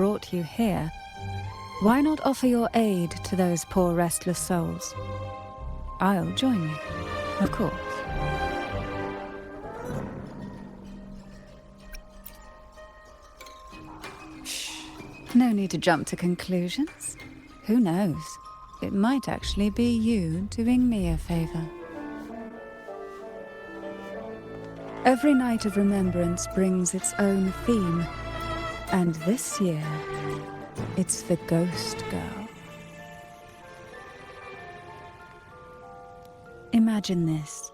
brought you here, why not offer your aid to those poor restless souls? I'll join you, of course. Shh. No need to jump to conclusions. Who knows? It might actually be you doing me a favor. Every night of remembrance brings its own theme, and this year, it's the Ghost Girl. Imagine this.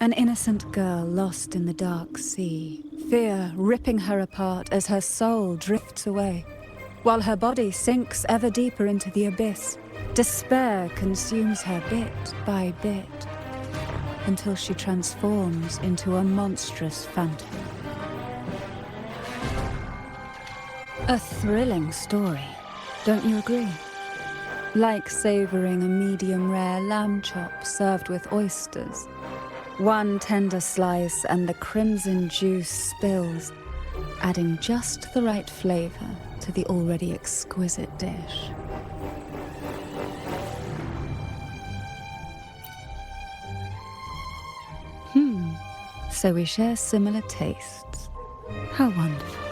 An innocent girl lost in the dark sea, fear ripping her apart as her soul drifts away, while her body sinks ever deeper into the abyss. Despair consumes her bit by bit, until she transforms into a monstrous phantom. A thrilling story, don't you agree? Like savoring a medium-rare lamb chop served with oysters. One tender slice and the crimson juice spills, adding just the right flavor to the already exquisite dish. So we share similar tastes. How wonderful.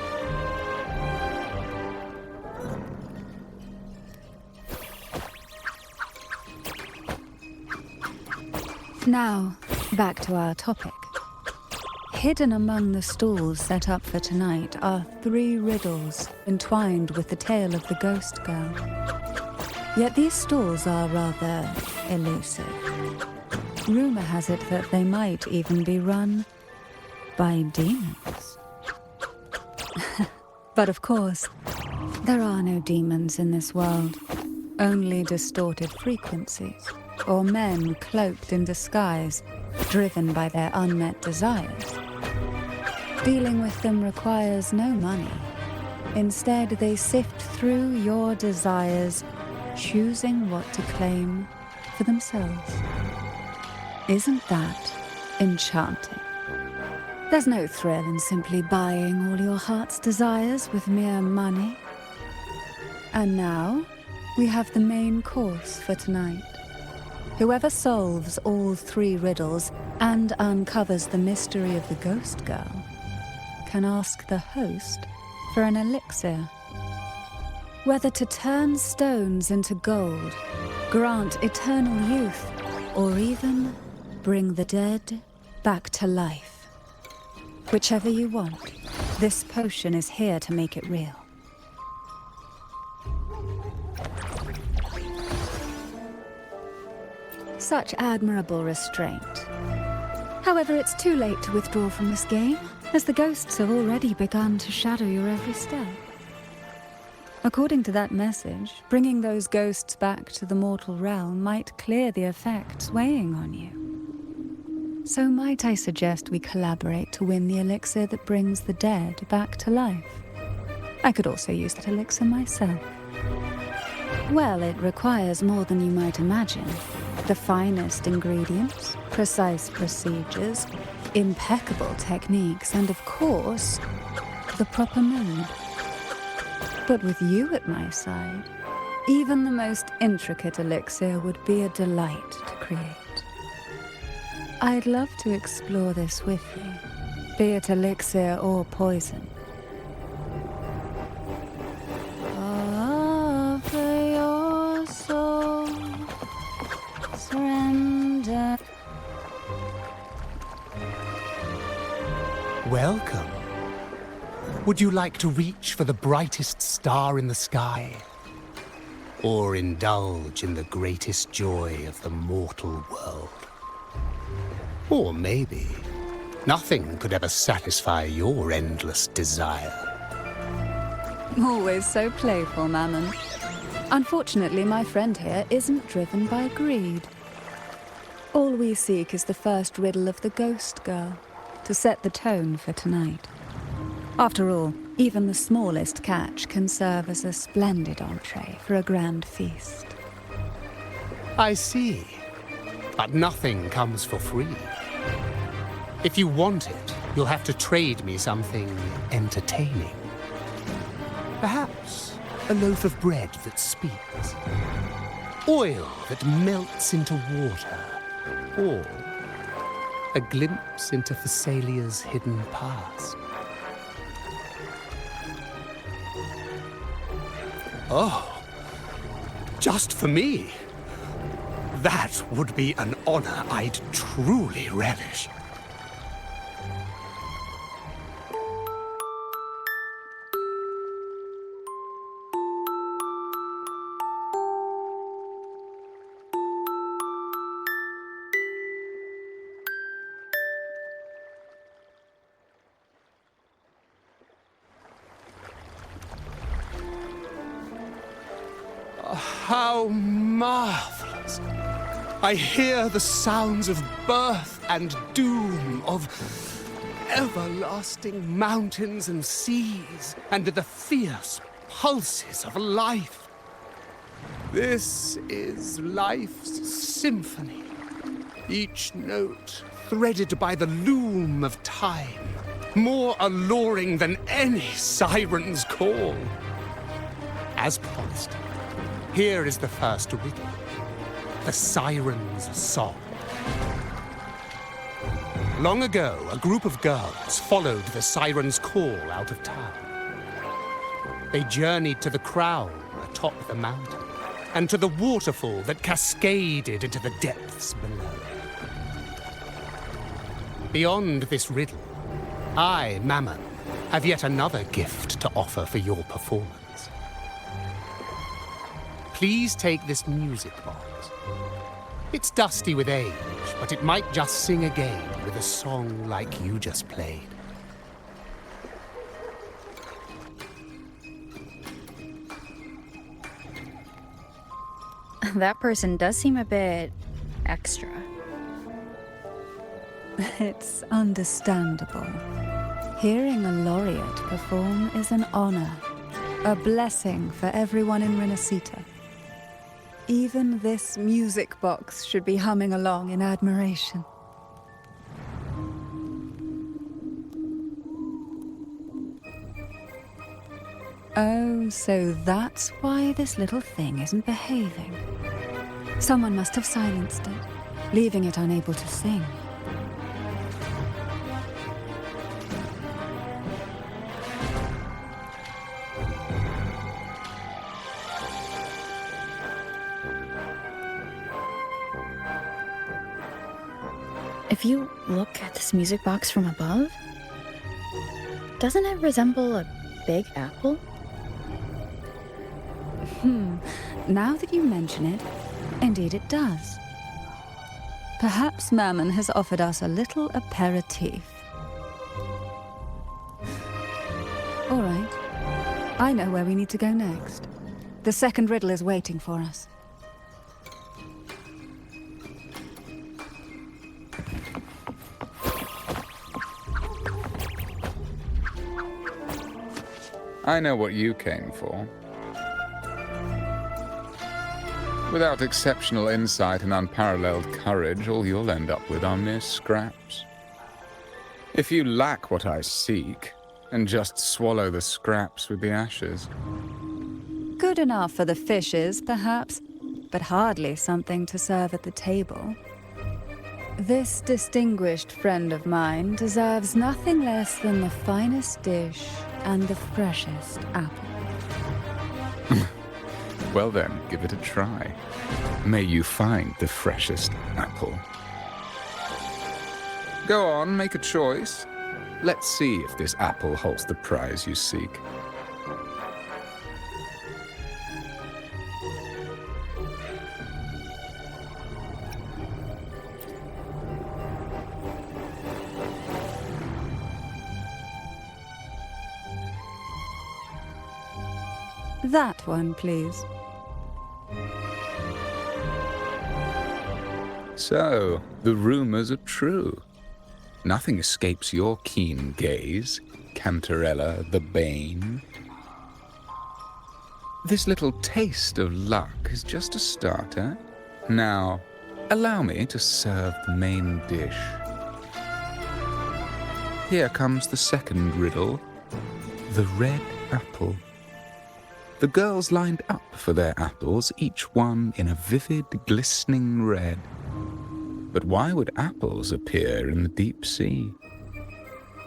Now, back to our topic. Hidden among the stalls set up for tonight are 3 riddles entwined with the tale of the Ghost Girl. Yet these stalls are rather elusive. Rumor has it that they might even be run by demons. But of course, there are no demons in this world, only distorted frequencies, or men cloaked in disguise, driven by their unmet desires. Dealing with them requires no money. Instead, they sift through your desires, choosing what to claim for themselves. Isn't that enchanting? There's no thrill in simply buying all your heart's desires with mere money. And now, we have the main course for tonight. Whoever solves all 3 riddles and uncovers the mystery of the Ghost Girl can ask the host for an elixir. Whether to turn stones into gold, grant eternal youth, or even bring the dead back to life. Whichever you want, this potion is here to make it real. Such admirable restraint. However, it's too late to withdraw from this game, as the ghosts have already begun to shadow your every step. According to that message, bringing those ghosts back to the mortal realm might clear the effects weighing on you. So might I suggest we collaborate to win the elixir that brings the dead back to life? I could also use that elixir myself. Well, it requires more than you might imagine. The finest ingredients, precise procedures, impeccable techniques, and of course, the proper mood. But with you at my side, even the most intricate elixir would be a delight to create. I'd love to explore this with you, be it elixir or poison. Offer your soul, surrender. Welcome. Would you like to reach for the brightest star in the sky? Or indulge in the greatest joy of the mortal world? Or maybe nothing could ever satisfy your endless desire. Always so playful, Mammon. Unfortunately, my friend here isn't driven by greed. All we seek is the first riddle of the Ghost Girl, to set the tone for tonight. After all, even the smallest catch can serve as a splendid entree for a grand feast. I see. But nothing comes for free. If you want it, you'll have to trade me something entertaining. Perhaps a loaf of bread that speaks, oil that melts into water, or a glimpse into Thessalia's hidden past. Oh, just for me. That would be an honor I'd truly relish. How marvelous! I hear the sounds of birth and doom, of everlasting mountains and seas, and the fierce pulses of life. This is life's symphony, each note threaded by the loom of time, more alluring than any siren's call. As promised, here is the first riddle, the siren's song. Long ago, a group of girls followed the siren's call out of town. They journeyed to the crown atop the mountain, and to the waterfall that cascaded into the depths below. Beyond this riddle, I, Mammon, have yet another gift to offer for your performance. Please take this music box. It's dusty with age, but it might just sing again with a song like you just played. That person does seem a bit extra. It's understandable. Hearing a laureate perform is an honor, a blessing for everyone in Renacita. Even this music box should be humming along in admiration. Oh, so that's why this little thing isn't behaving. Someone must have silenced it, leaving it unable to sing. If you look at this music box from above, doesn't it resemble a big apple? Now that you mention it, indeed it does. Perhaps Mammon has offered us a little aperitif. All right. I know where we need to go next. The second riddle is waiting for us. I know what you came for. Without exceptional insight and unparalleled courage, all you'll end up with are mere scraps. If you lack what I seek, and just swallow the scraps with the ashes. Good enough for the fishes, perhaps, but hardly something to serve at the table. This distinguished friend of mine deserves nothing less than the finest dish and the freshest apple. Well then, give it a try. May you find the freshest apple. Go on, make a choice. Let's see if this apple holds the prize you seek. That one, please. So, the rumors are true. Nothing escapes your keen gaze, Cantarella the Bane. This little taste of luck is just a starter. Now, allow me to serve the main dish. Here comes the second riddle, the red apple. The girls lined up for their apples, each one in a vivid, glistening red. But why would apples appear in the deep sea?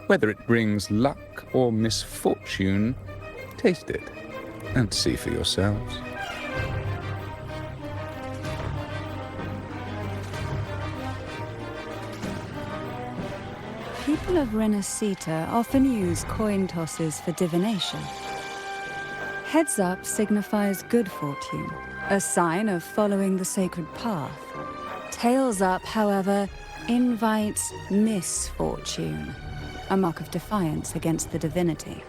Whether it brings luck or misfortune, taste it and see for yourselves. People of Renacita often use coin tosses for divination. Heads up signifies good fortune, a sign of following the sacred path. Tails up, however, invites misfortune, a mark of defiance against the divinity.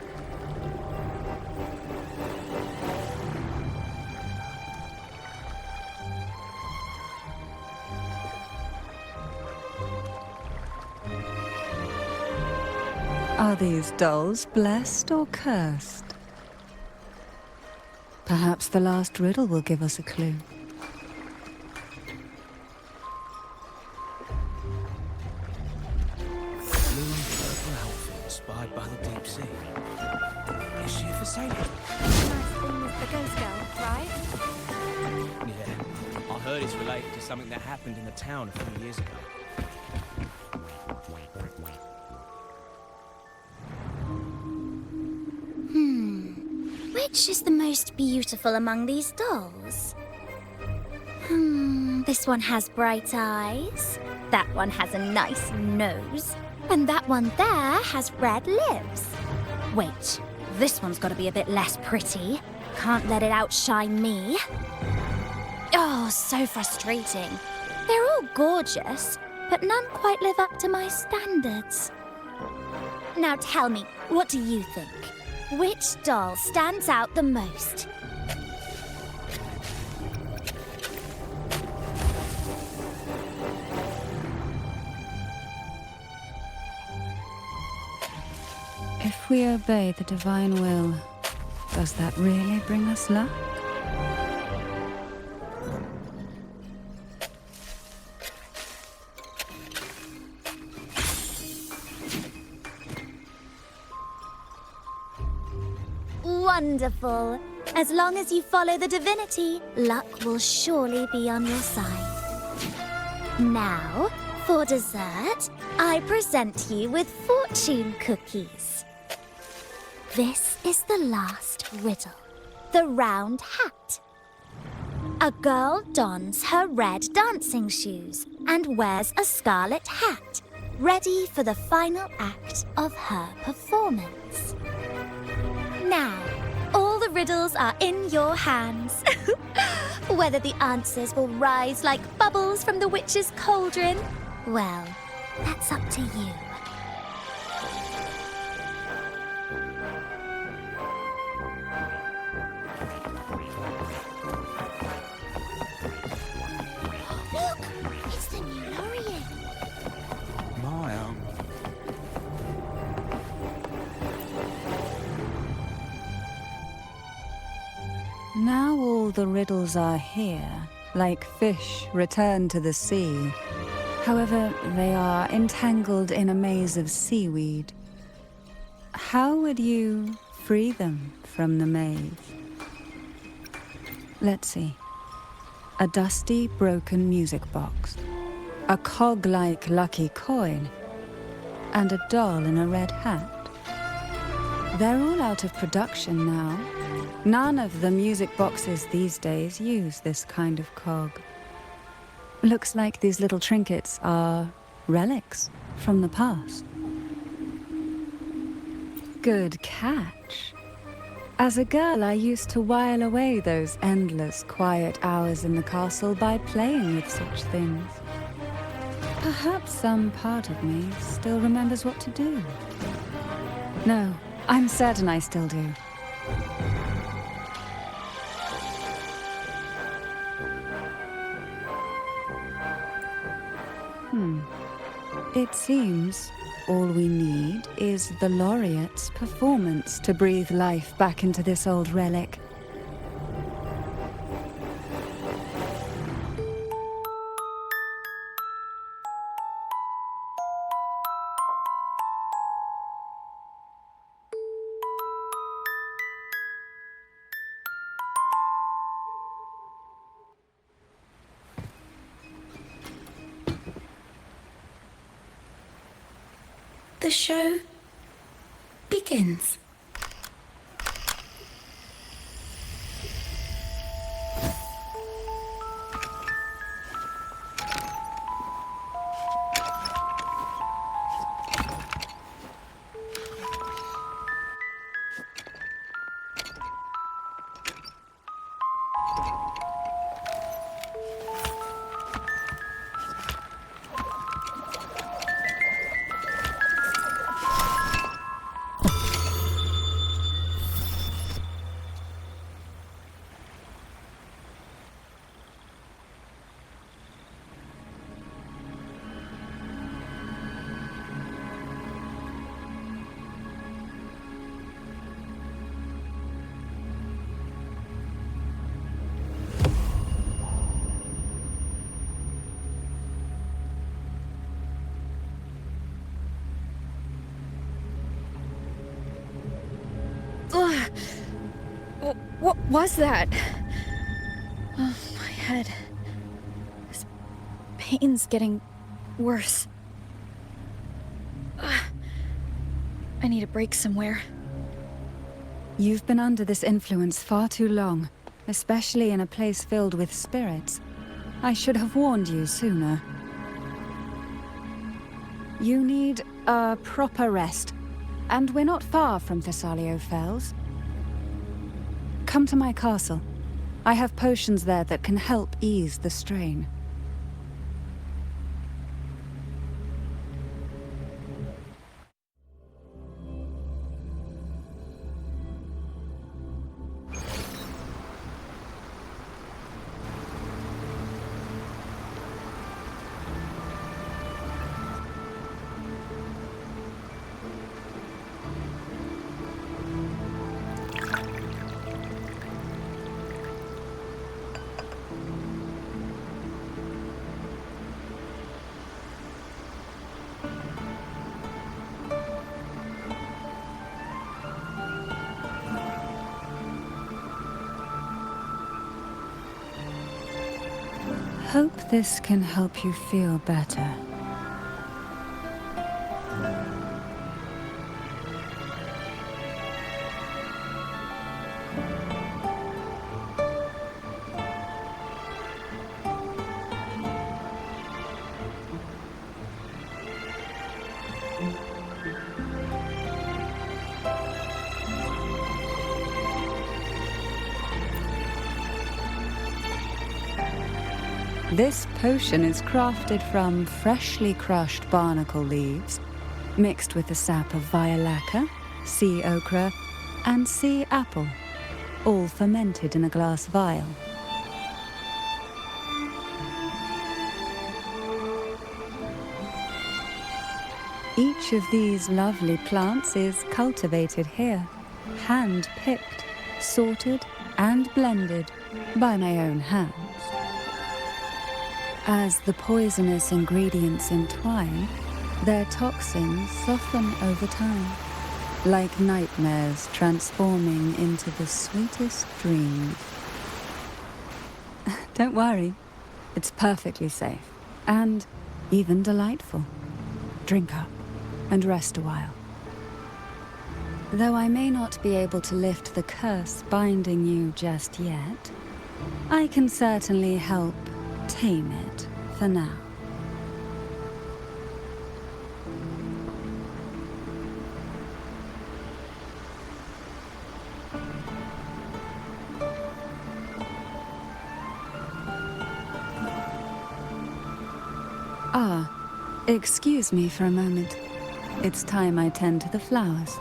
Are these dolls blessed or cursed? Perhaps the last riddle will give us a clue. Blue and purple outfit spied by the deep sea. Is she for sale? Nice thing is the ghost girl, right? Yeah. I heard it's related to something that happened in the town a few years ago. Which is the most beautiful among these dolls? This one has bright eyes. That one has a nice nose. And that one there has red lips. Wait, this one's got to be a bit less pretty. Can't let it outshine me. Oh, so frustrating. They're all gorgeous, but none quite live up to my standards. Now tell me, what do you think? Which doll stands out the most? If we obey the divine will, does that really bring us luck? Wonderful. As long as you follow the divinity, luck will surely be on your side. Now, for dessert, I present you with fortune cookies. This is the last riddle. The round hat. A girl dons her red dancing shoes and wears a scarlet hat, ready for the final act of her performance. Now, all the riddles are in your hands. Whether the answers will rise like bubbles from the witch's cauldron, well, that's up to you. Look, it's the new Lorien. Maya. Now all the riddles are here, like fish returned to the sea. However, they are entangled in a maze of seaweed. How would you free them from the maze? Let's see. A dusty, broken music box, a cog-like lucky coin, and a doll in a red hat. They're all out of production now. None of the music boxes these days use this kind of cog. Looks like these little trinkets are relics from the past. Good catch. As a girl, I used to while away those endless, quiet hours in the castle by playing with such things. Perhaps some part of me still remembers what to do. No, I'm certain I still do. It seems all we need is the laureate's performance to breathe life back into this old relic. the show begins. What was that? Oh, my head. This pain's getting worse. I need a break somewhere. You've been under this influence far too long, especially in a place filled with spirits. I should have warned you sooner. You need a proper rest, and we're not far from Thessalio Fells. Come to my castle. I have potions there that can help ease the strain. Hope this can help you feel better. This potion is crafted from freshly crushed barnacle leaves, mixed with the sap of violaca, sea ochre, and sea apple, all fermented in a glass vial. Each of these lovely plants is cultivated here, hand-picked, sorted, and blended by my own hands. As the poisonous ingredients entwine, their toxins soften over time, like nightmares transforming into the sweetest dreams. Don't worry, it's perfectly safe, and even delightful. Drink up, and rest a while. Though I may not be able to lift the curse binding you just yet, I can certainly help tame it for now. Ah, excuse me for a moment. It's time I tend to the flowers.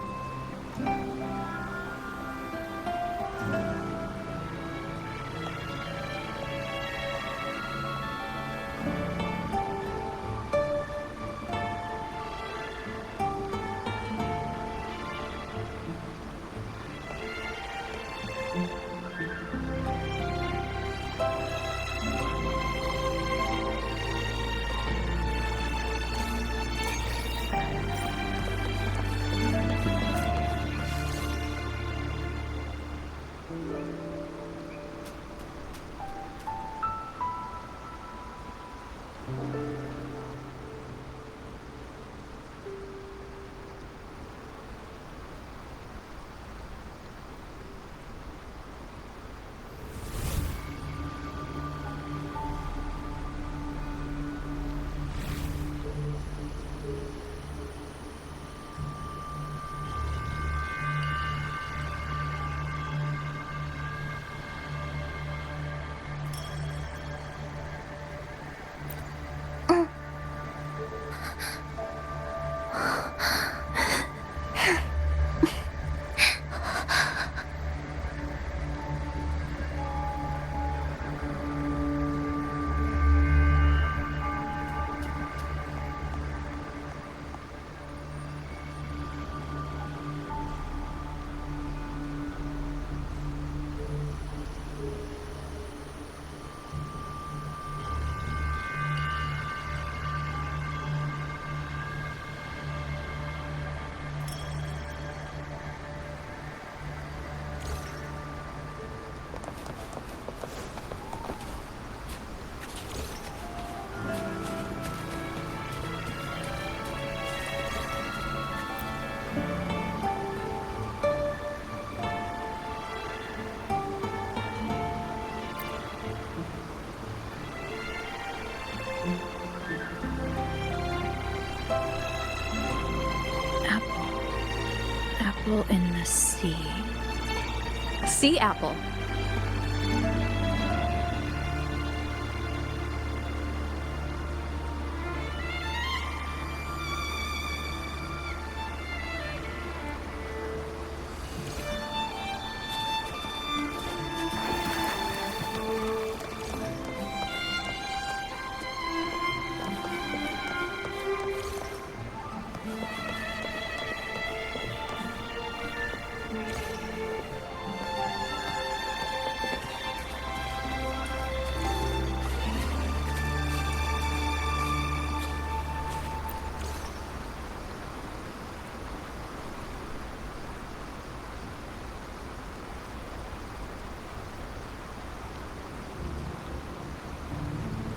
apple in the sea. A sea apple.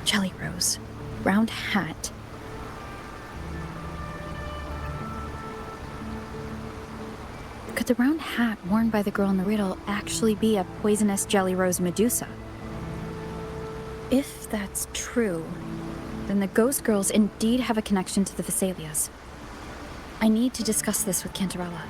Jelly Rose. Round hat. Could the round hat worn by the girl in the riddle actually be a poisonous Jelly Rose Medusa? If that's true, then the ghost girls indeed have a connection to the Vesalias. I need to discuss this with Cantarella.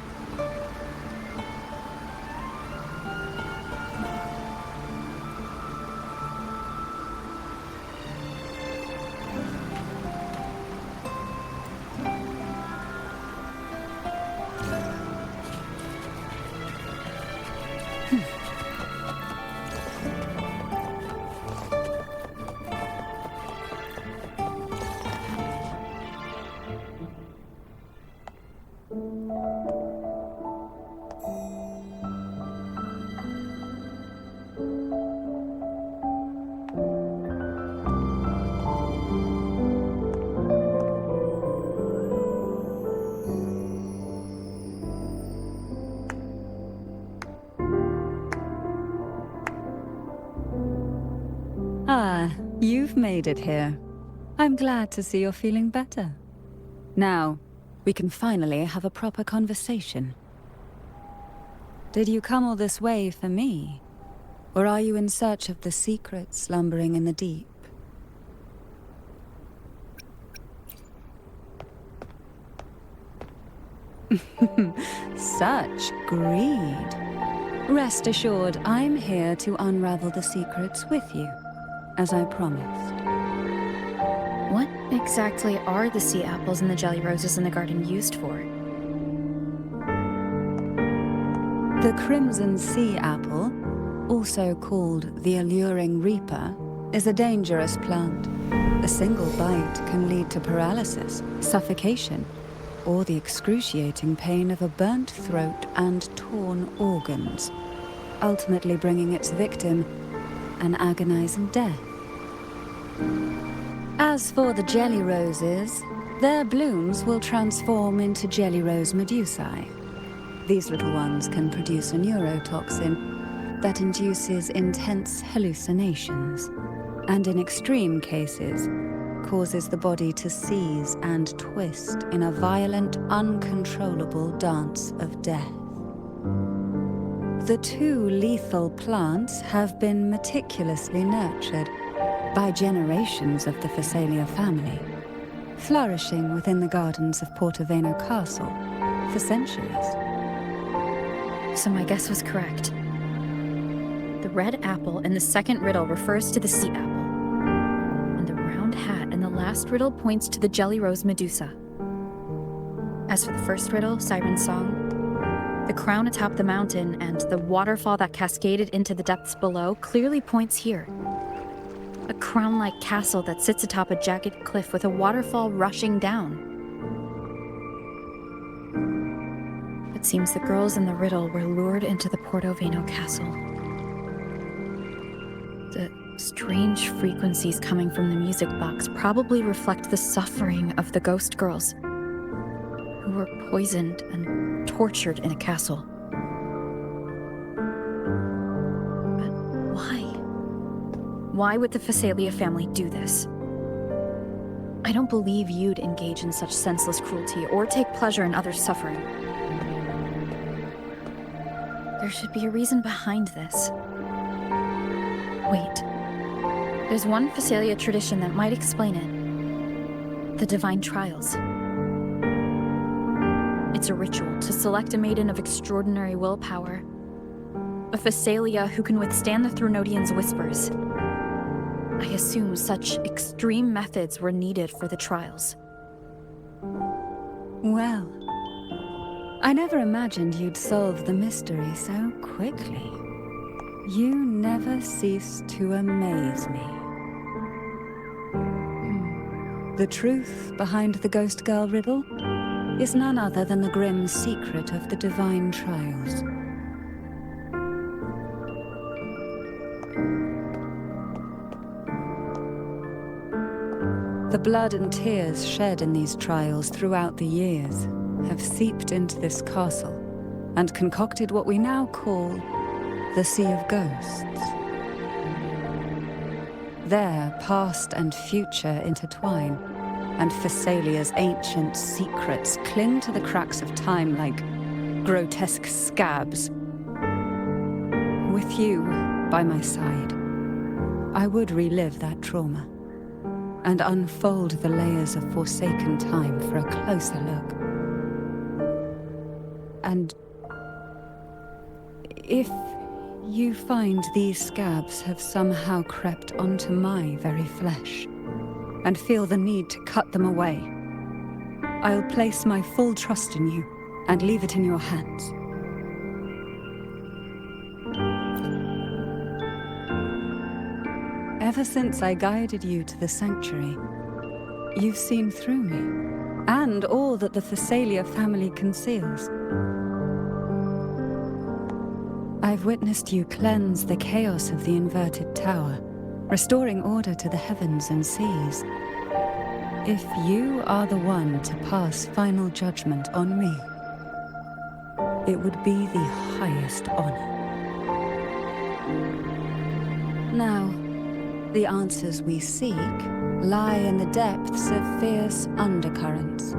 Ah, you've made it here. I'm glad to see you're feeling better. Now, we can finally have a proper conversation. Did you come all this way for me? Or are you in search of the secrets slumbering in the deep? Such greed. Rest assured, I'm here to unravel the secrets with you, as I promised. What exactly are the sea apples and the jelly roses in the garden used for? The crimson sea apple, also called the alluring reaper, is a dangerous plant. A single bite can lead to paralysis, suffocation, or the excruciating pain of a burnt throat and torn organs, ultimately bringing its victim an agonizing death. As for the jelly roses, their blooms will transform into jelly rose medusae. These little ones can produce a neurotoxin that induces intense hallucinations, and in extreme cases, causes the body to seize and twist in a violent, uncontrollable dance of death. The two lethal plants have been meticulously nurtured by generations of the Phasalia family, flourishing within the gardens of Portoveno Castle for centuries. So my guess was correct. The red apple in the second riddle refers to the sea apple, and the round hat in the last riddle points to the jelly rose Medusa. As for the first riddle, Siren's Song, the crown atop the mountain and the waterfall that cascaded into the depths below clearly points here. A crown-like castle that sits atop a jagged cliff with a waterfall rushing down. It seems the girls in the riddle were lured into the Portoveno castle. The strange frequencies coming from the music box probably reflect the suffering of the ghost girls, who were poisoned and tortured in a castle. But why? Why would the Phasalia family do this? I don't believe you'd engage in such senseless cruelty or take pleasure in others' suffering. There should be a reason behind this. Wait. There's one Phasalia tradition that might explain it. The Divine Trials. It It's a ritual to select a maiden of extraordinary willpower. A Phasalia who can withstand the Threnodians' whispers. I assume such extreme methods were needed for the trials. Well, I never imagined you'd solve the mystery so quickly. You never cease to amaze me. The truth behind the Ghost Girl riddle is none other than the grim secret of the divine trials. The blood and tears shed in these trials throughout the years have seeped into this castle and concocted what we now call the Sea of Ghosts. There, past and future intertwine, and Phasalia's ancient secrets cling to the cracks of time like grotesque scabs. With you by my side, I would relive that trauma and unfold the layers of forsaken time for a closer look. And if you find these scabs have somehow crept onto my very flesh and feel the need to cut them away, I'll place my full trust in you and leave it in your hands. Ever since I guided you to the sanctuary, you've seen through me, and all that the Phasalia family conceals. I've witnessed you cleanse the chaos of the inverted tower, restoring order to the heavens and seas. If you are the one to pass final judgment on me, it would be the highest honor. Now, the answers we seek lie in the depths of fierce undercurrents.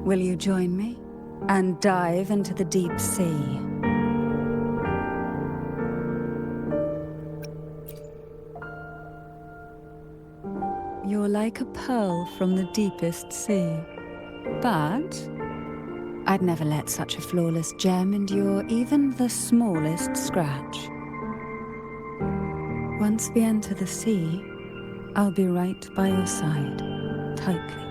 Will you join me and dive into the deep sea? You're like a pearl from the deepest sea, but I'd never let such a flawless gem endure even the smallest scratch. Once we enter the sea, I'll be right by your side, tightly.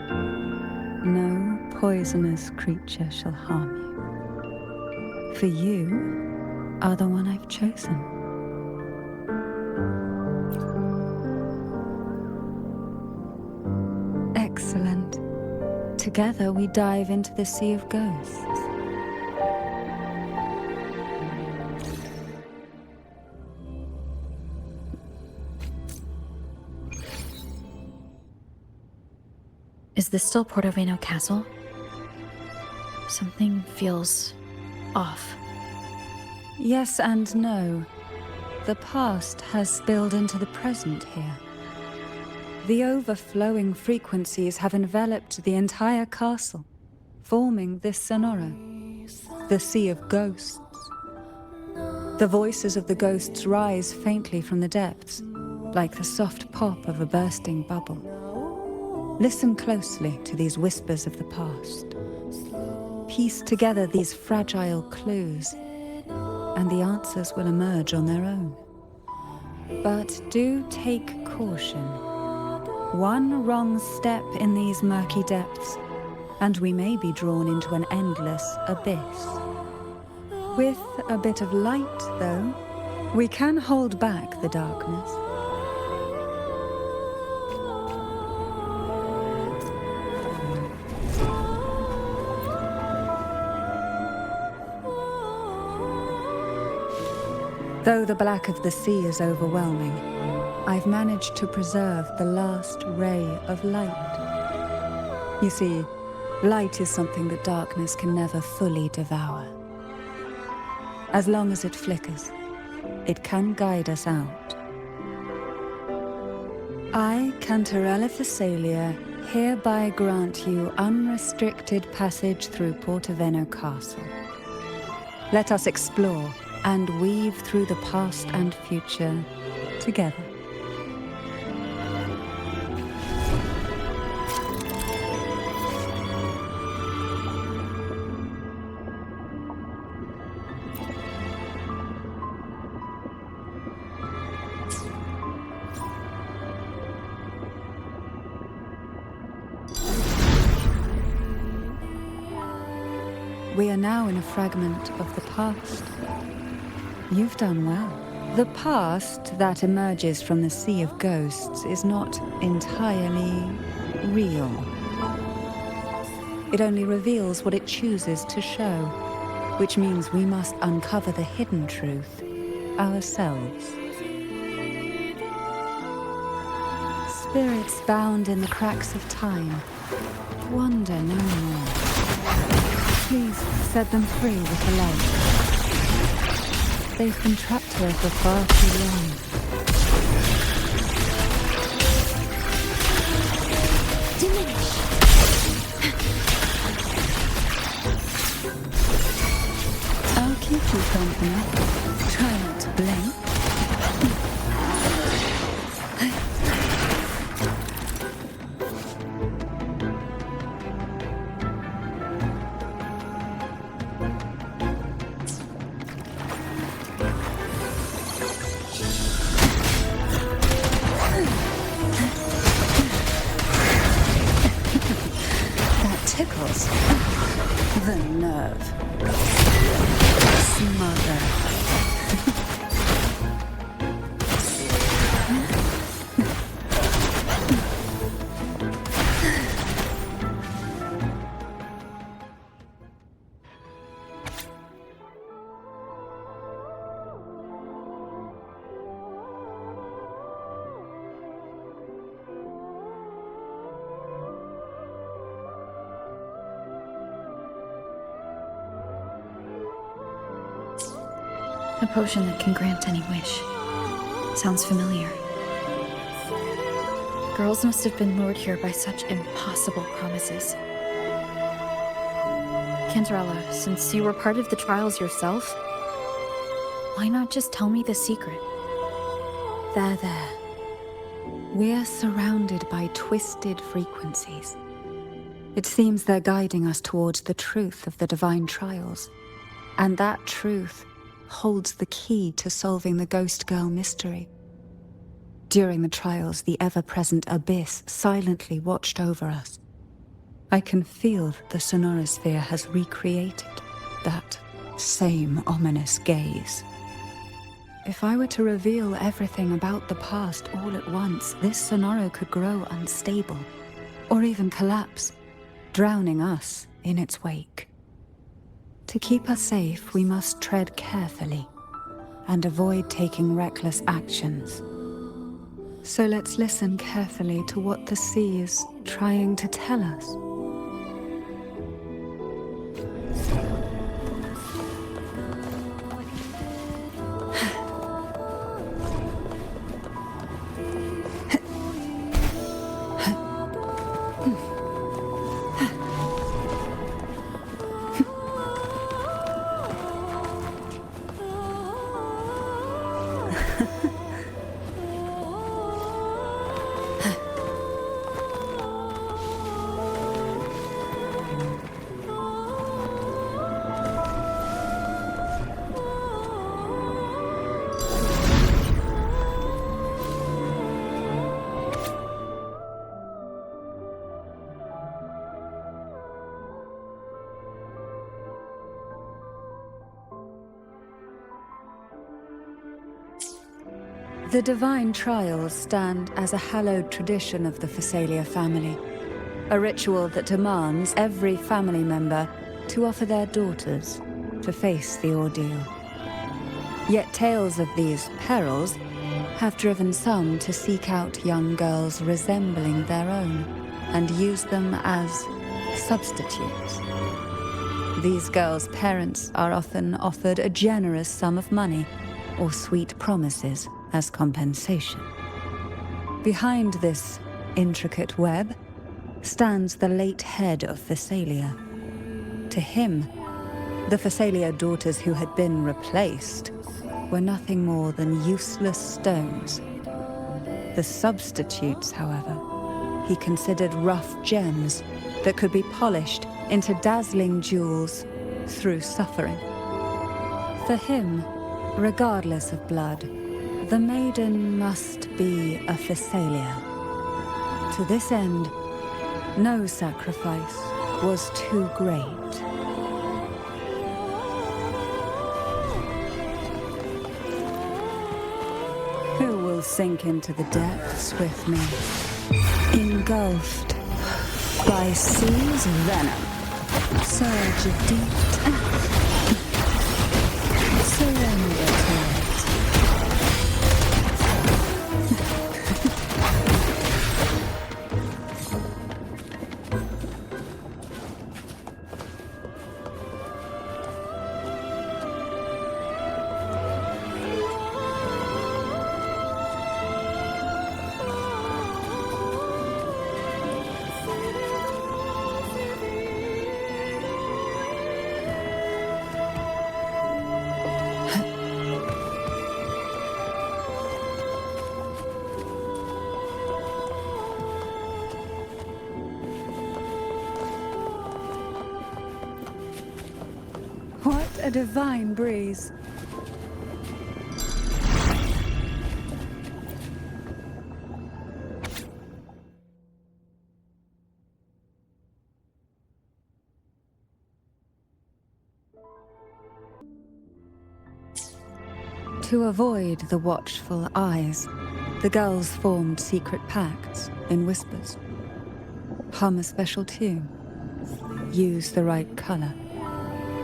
No poisonous creature shall harm you. For you are the one I've chosen. Excellent. Together we dive into the Sea of Ghosts. Is this still Portoveno Castle? Something feels off. Yes and no. The past has spilled into the present here. The overflowing frequencies have enveloped the entire castle, forming this sonoro, the Sea of Ghosts. The voices of the ghosts rise faintly from the depths, like the soft pop of a bursting bubble. Listen closely to these whispers of the past. Piece together these fragile clues, and the answers will emerge on their own. But do take caution. One wrong step in these murky depths, and we may be drawn into an endless abyss. With a bit of light, though, we can hold back the darkness. Though the black of the sea is overwhelming, I've managed to preserve the last ray of light. You see, light is something that darkness can never fully devour. As long as it flickers, it can guide us out. I, Cantarella Phasalia, hereby grant you unrestricted passage through Portoveno Castle. Let us explore and weave through the past and future together. we are now in a fragment of the past. You've done well. The past that emerges from the sea of ghosts is not entirely real. It only reveals what it chooses to show, which means we must uncover the hidden truth ourselves. Spirits bound in the cracks of time wander no more. Please set them free with the light. They've been trapped here for far too long. Diminish. I'll keep you company. Try not to blink. Tickles. The nerve. Smother. A potion that can grant any wish. Sounds familiar. Girls must have been lured here by such impossible promises. Cantarella, since you were part of the trials yourself, why not just tell me the secret? There. We're surrounded by twisted frequencies. It seems they're guiding us towards the truth of the divine trials. And that truth holds the key to solving the Ghost Girl mystery. During the trials, the ever-present abyss silently watched over us. I can feel that the sonorosphere has recreated that same ominous gaze. If I were to reveal everything about the past all at once, this sonoro could grow unstable, or even collapse, drowning us in its wake. To keep us safe, we must tread carefully and avoid taking reckless actions. So let's listen carefully to what the sea is trying to tell us. The divine trials stand as a hallowed tradition of the Phasalia family, a ritual that demands every family member to offer their daughters to face the ordeal. Yet tales of these perils have driven some to seek out young girls resembling their own and use them as substitutes. These girls' parents are often offered a generous sum of money or sweet promises as compensation. Behind this intricate web stands the late head of Phasalia. To him, the Phasalia daughters who had been replaced were nothing more than useless stones. The substitutes, however, he considered rough gems that could be polished into dazzling jewels through suffering. For him, regardless of blood, the maiden must be a Phasalia. To this end, no sacrifice was too great. sink into the depths with me, engulfed by sea's venom. Surge of deep surrender to it. What a divine breeze. To avoid the watchful eyes, the girls formed secret pacts in whispers. Hum a special tune. Use the right color.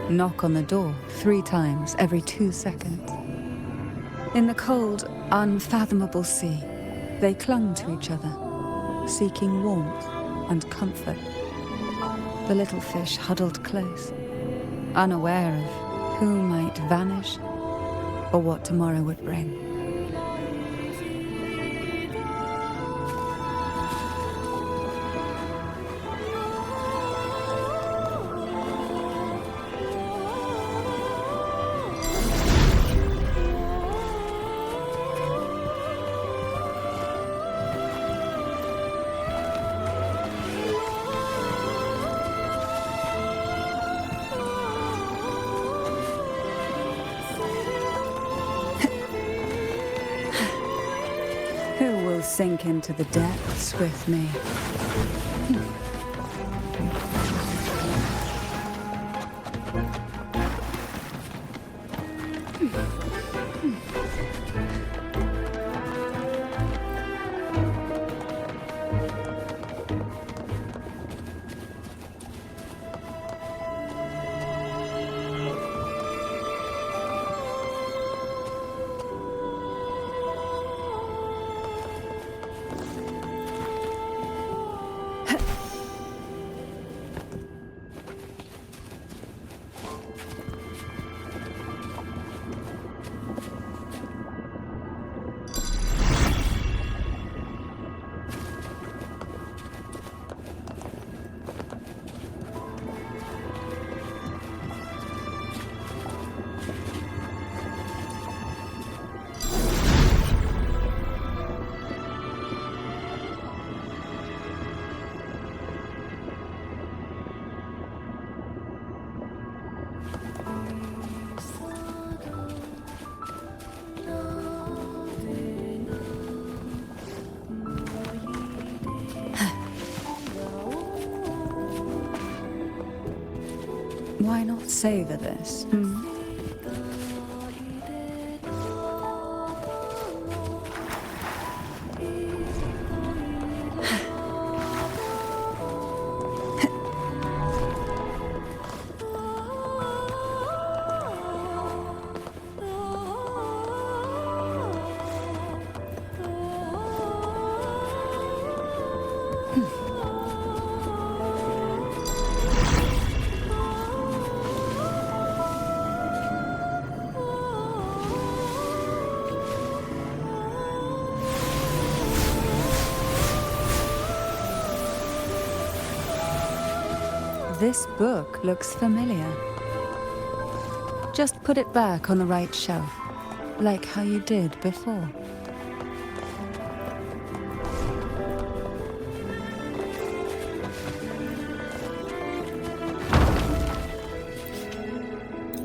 Knock on the door 3 times every 2 seconds. In the cold, unfathomable sea, they clung to each other, seeking warmth and comfort. The little fish huddled close, unaware of who might vanish or what tomorrow would bring. Who will sink into the depths with me? Why not savor this? This book looks familiar. Just put it back on the right shelf, like how you did before.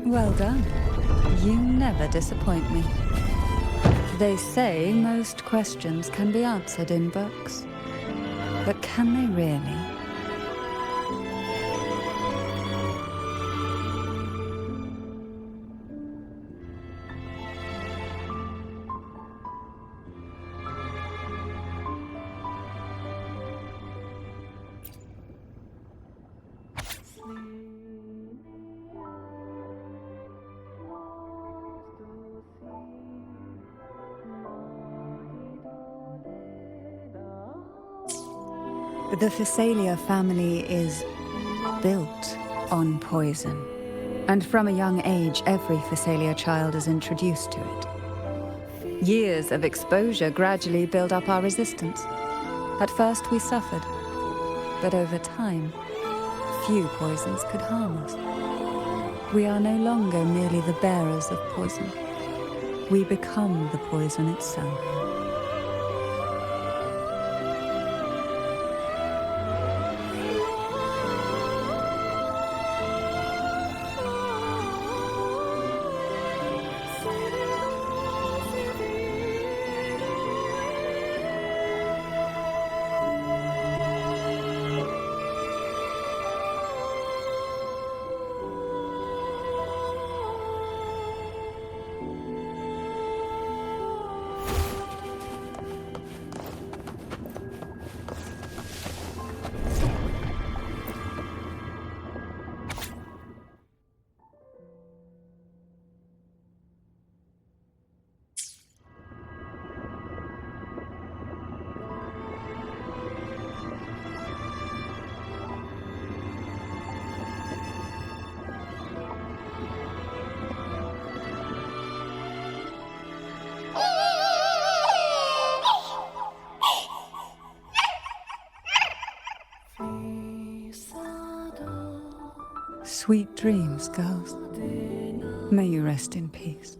Well done. You never disappoint me. They say most questions can be answered in books. But can they really? The Phasalia family is built on poison. And from a young age, every Phasalia child is introduced to it. Years of exposure gradually build up our resistance. At first we suffered, but over time, few poisons could harm us. We are no longer merely the bearers of poison. We become the poison itself. Sweet dreams, girls. May you rest in peace.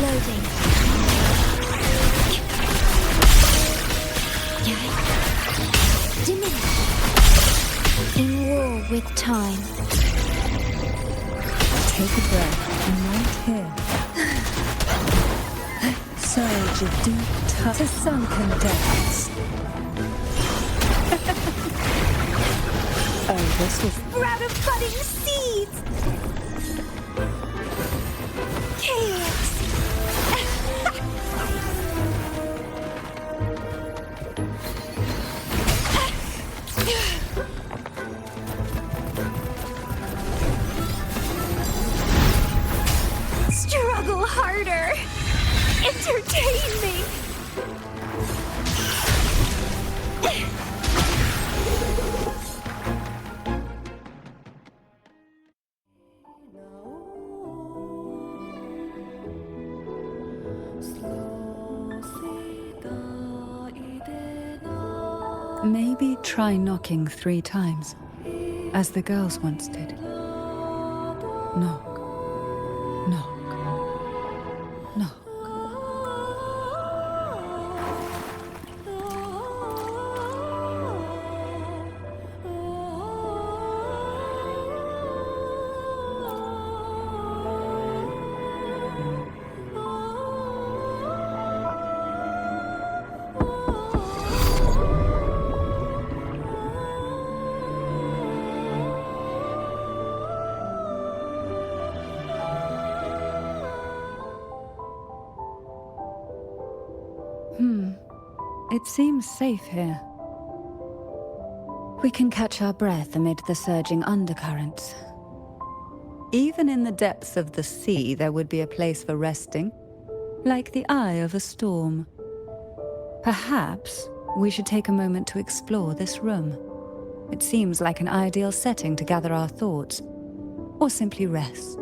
Loading. Diminish. In war with time. Take a breath and right here. Surge of deep to sunken depths. Oh, this was Sprout of budding seeds! Chaos! Struggle harder! Entertain me! Maybe try knocking 3 times, as the girls once did. Knock, knock, knock. It seems safe here. We can catch our breath amid the surging undercurrents. Even in the depths of the sea, there would be a place for resting, like the eye of a storm. Perhaps we should take a moment to explore this room. It seems like an ideal setting to gather our thoughts, or simply rest.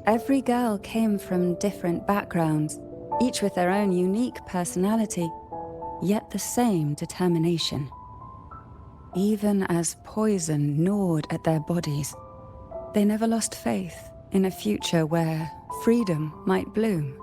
Every girl came from different backgrounds, each with their own unique personality, yet the same determination. Even as poison gnawed at their bodies, they never lost faith in a future where freedom might bloom.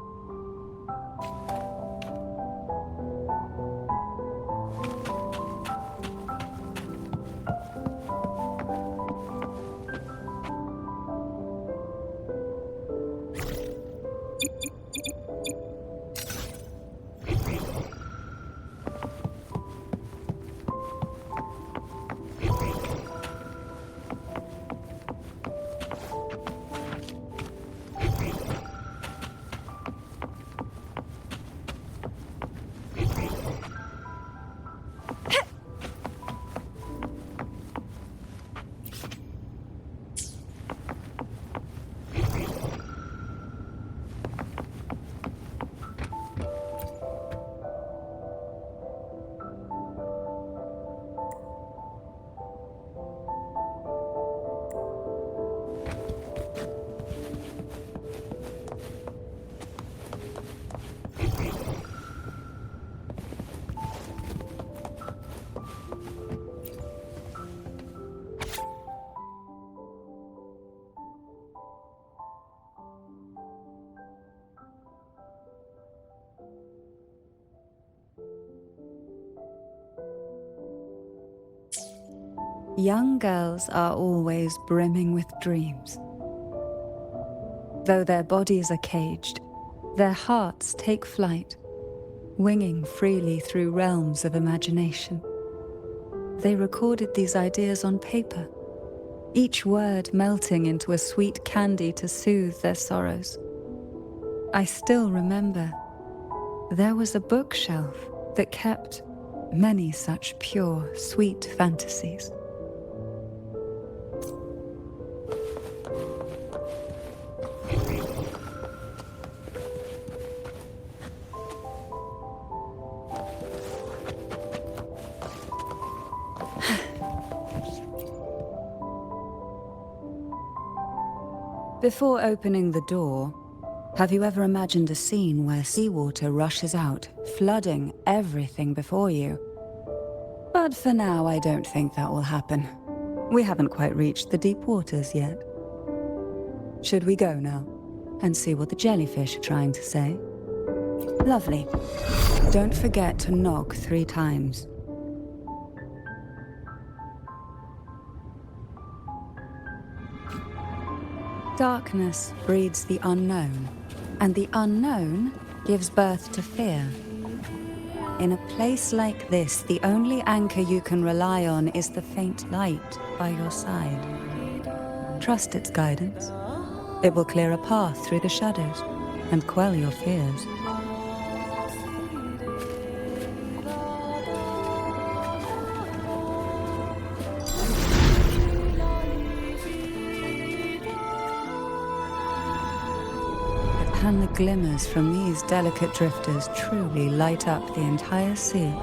Young girls are always brimming with dreams. Though their bodies are caged, their hearts take flight, winging freely through realms of imagination. They recorded these ideas on paper, each word melting into a sweet candy to soothe their sorrows. I still remember there was a bookshelf that kept many such pure, sweet fantasies. Before opening the door, have you ever imagined a scene where seawater rushes out, flooding everything before you? But for now, I don't think that will happen. We haven't quite reached the deep waters yet. Should we go now and see what the jellyfish are trying to say? Lovely. Don't forget to knock 3 times. Darkness breeds the unknown, and the unknown gives birth to fear. In a place like this, the only anchor you can rely on is the faint light by your side. Trust its guidance. It will clear a path through the shadows and quell your fears. And the glimmers from these delicate drifters truly light up the entire sea.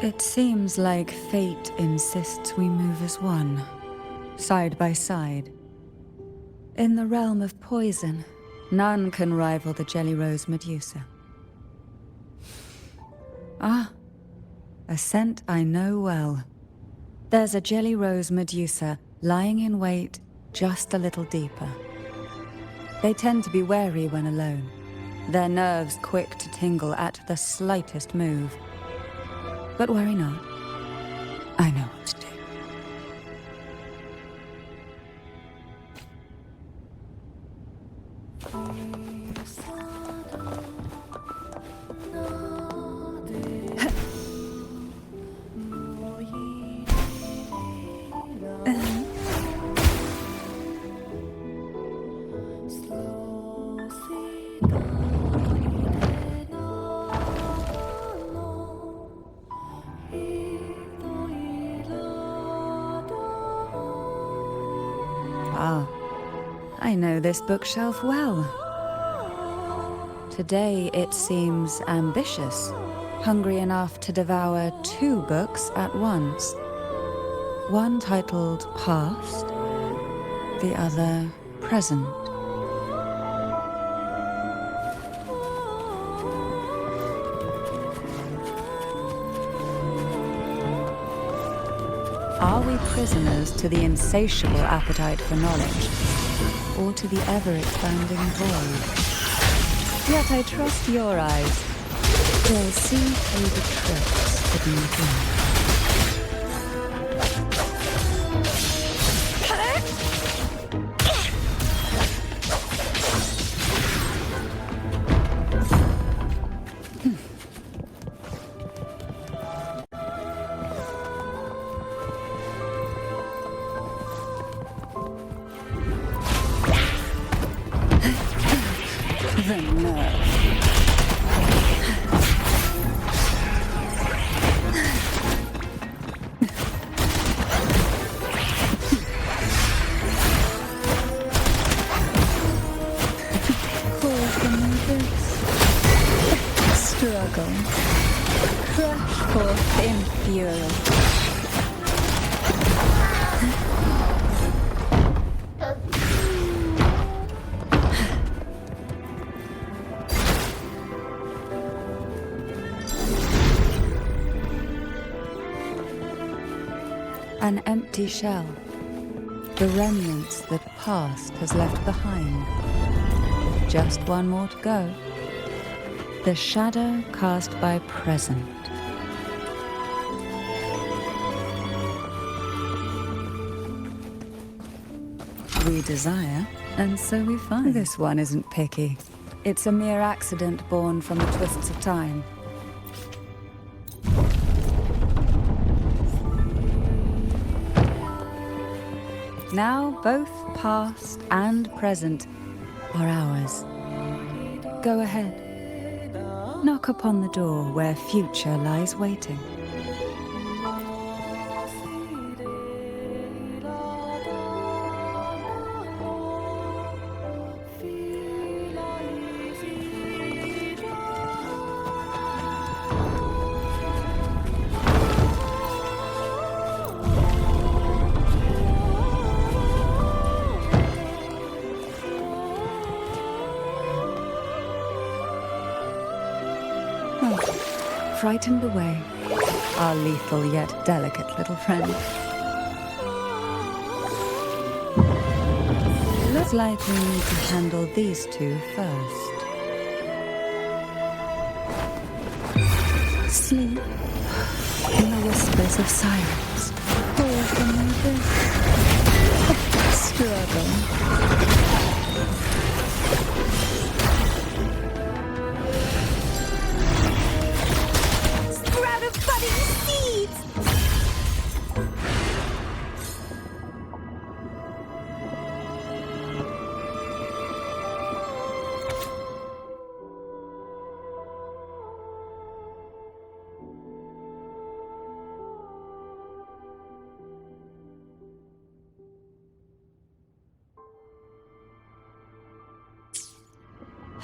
It seems like fate insists we move as one, side by side. In the realm of poison, none can rival the Jelly Rose Medusa. Ah, a scent I know well. There's a Jelly Rose Medusa lying in wait just a little deeper. They tend to be wary when alone, their nerves quick to tingle at the slightest move. But worry not. I know what to do. I know this bookshelf well. Today it seems ambitious, hungry enough to devour 2 books at once. One titled Past, the other Present. Are we prisoners to the insatiable appetite for knowledge, or to the ever-expanding void? Yet I trust your eyes. They'll see through the tricks hidden within. The nerve. Call from this struggle. Crush forth in fury. An empty shell, the remnants that past has left behind. Just one more to go. The shadow cast by present. We desire, and so we find. This one isn't picky. It's a mere accident born from the twists of time. Now both past and present are ours. Go ahead. Knock upon the door where future lies waiting. Frightened away, our lethal yet delicate little friend. Looks like we need to handle these 2 first. Sleep in the whispers of silence. Or from this struggle.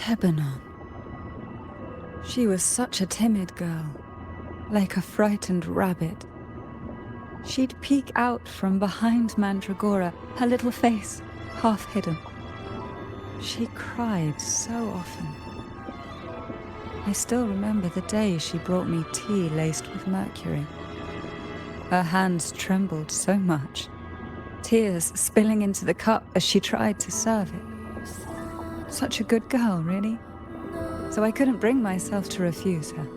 Lebanon. She was such a timid girl, like a frightened rabbit. She'd peek out from behind Mandragora, her little face half hidden. She cried so often. I still remember the day she brought me tea laced with mercury. Her hands trembled so much, tears spilling into the cup as she tried to serve it. Such a good girl, really. So I couldn't bring myself to refuse her.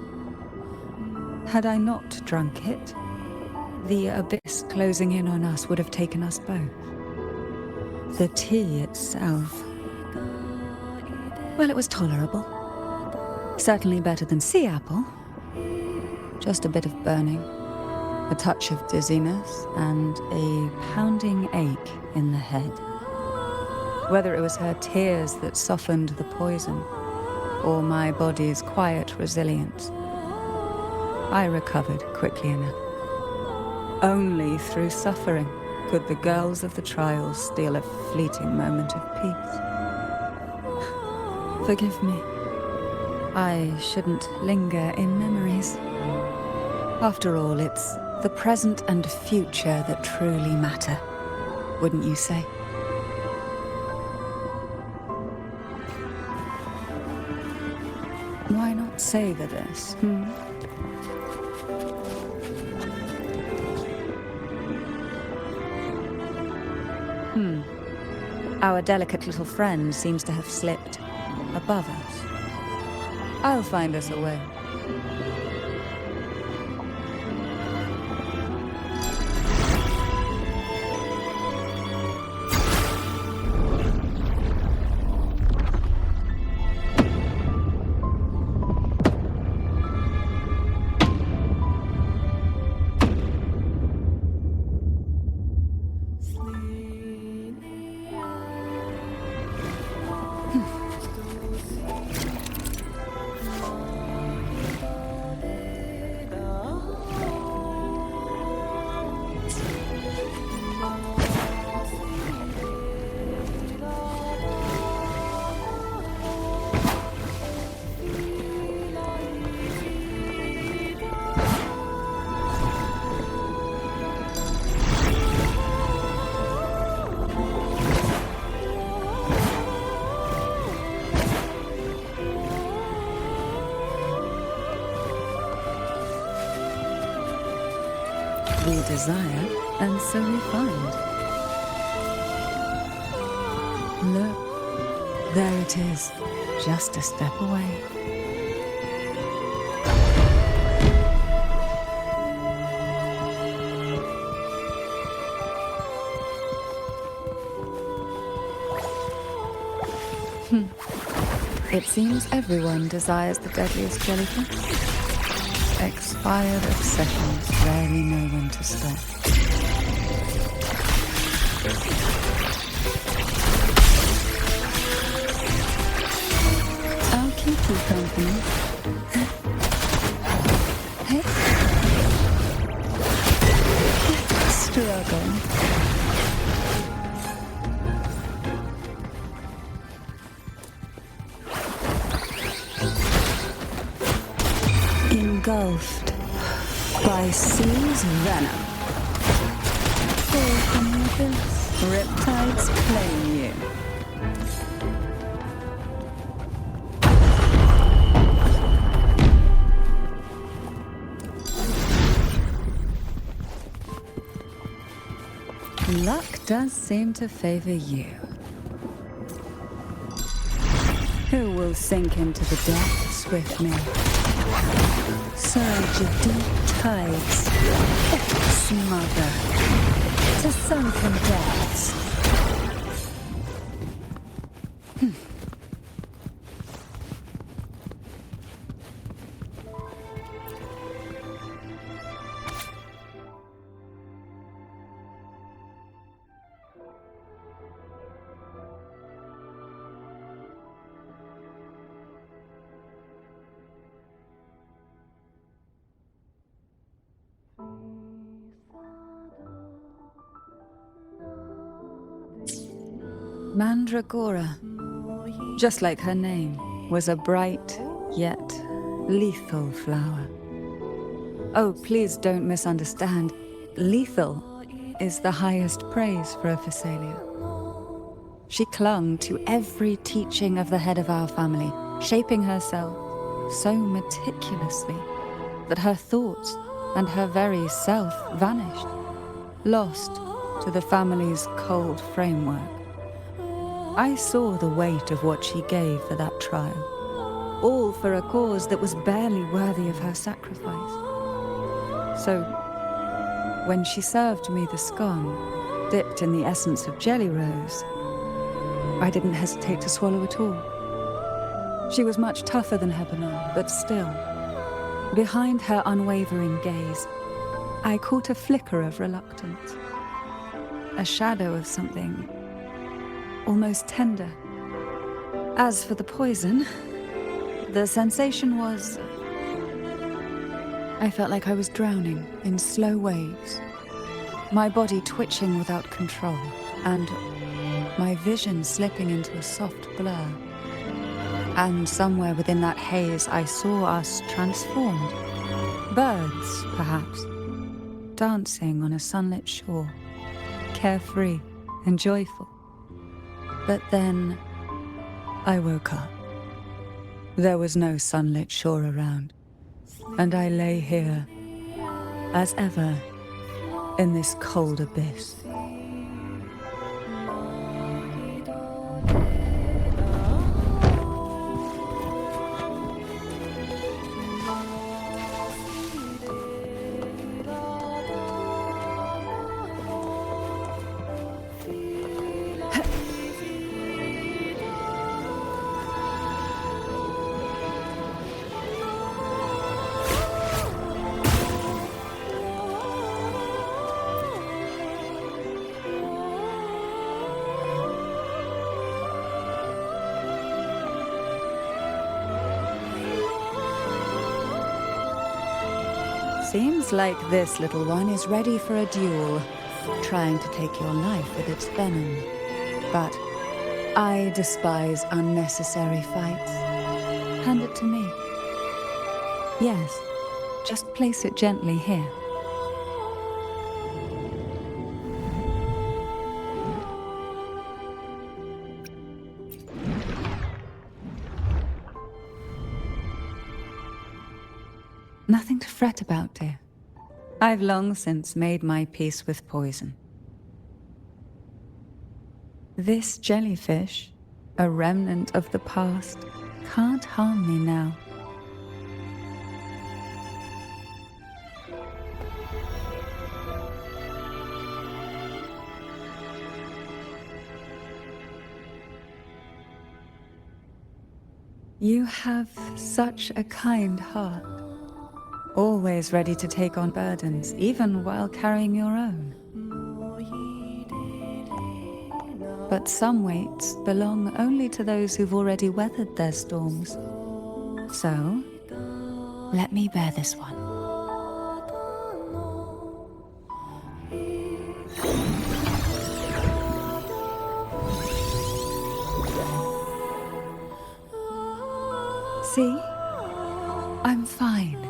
Had I not drunk it, the abyss closing in on us would have taken us both. The tea itself, well, it was tolerable. Certainly better than sea apple. Just a bit of burning, a touch of dizziness, and a pounding ache in the head. Whether it was her tears that softened the poison, or my body's quiet resilience, I recovered quickly enough. Only through suffering, could the girls of the trial steal a fleeting moment of peace. Forgive me. I shouldn't linger in memories. After all, it's the present and future that truly matter, wouldn't you say? Why not savor this, Our delicate little friend seems to have slipped above us. I'll find us a way. We desire, and so we find. Look, there it is, just a step away. It seems everyone desires the deadliest jellyfish. Expired obsessions rarely know when to stop. I'll keep you company. Hey? Struggle. Engulfed by sea's venom. Fall from the abyss. Riptides claim you. Luck does seem to favor you. Who will sink into the depths with me? Surge of deep tides, smother to sunken depths. Mandragora, just like her name, was a bright yet lethal flower. Oh, please don't misunderstand. Lethal is the highest praise for a Phasalia. She clung to every teaching of the head of our family, shaping herself so meticulously that her thoughts and her very self vanished, lost to the family's cold framework. I saw the weight of what she gave for that trial, all for a cause that was barely worthy of her sacrifice. So, when she served me the scone, dipped in the essence of jelly rose, I didn't hesitate to swallow it all. She was much tougher than Hebanon, but still, behind her unwavering gaze, I caught a flicker of reluctance, a shadow of something almost tender. As for the poison, the sensation was... I felt like I was drowning in slow waves, my body twitching without control, and my vision slipping into a soft blur. And somewhere within that haze, I saw us transformed. Birds, perhaps, dancing on a sunlit shore, carefree and joyful. But then I woke up. There was no sunlit shore around, and I lay here, as ever, in this cold abyss. Seems like this little one is ready for a duel, trying to take your life with its venom. But I despise unnecessary fights. Hand it to me. Yes, just place it gently here. Nothing to fret about, dear. I've long since made my peace with poison. This jellyfish, a remnant of the past, can't harm me now. You have such a kind heart. Always ready to take on burdens, even while carrying your own. But some weights belong only to those who've already weathered their storms. So, let me bear this one. See? I'm fine.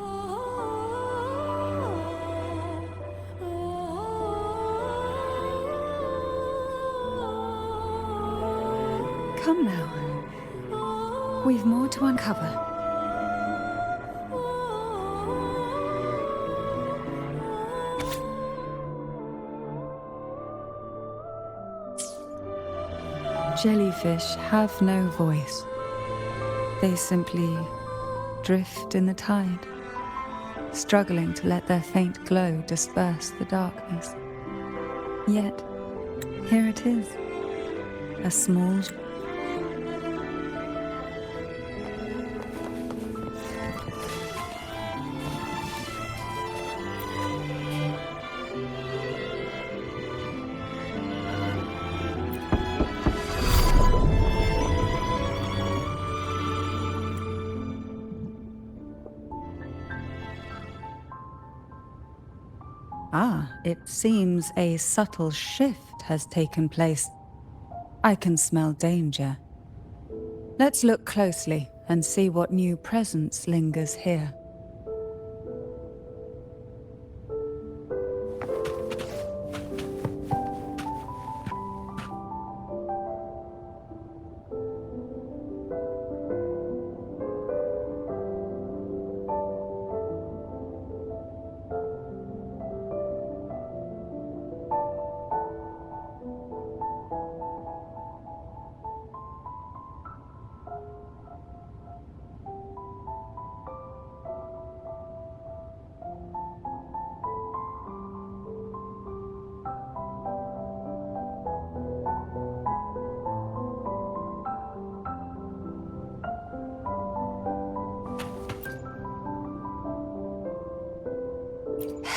Come now. We've more to uncover. Jellyfish have no voice. They simply drift in the tide, struggling to let their faint glow disperse the darkness. Yet, here it is, a small it seems a subtle shift has taken place. I can smell danger. Let's look closely and see what new presence lingers here.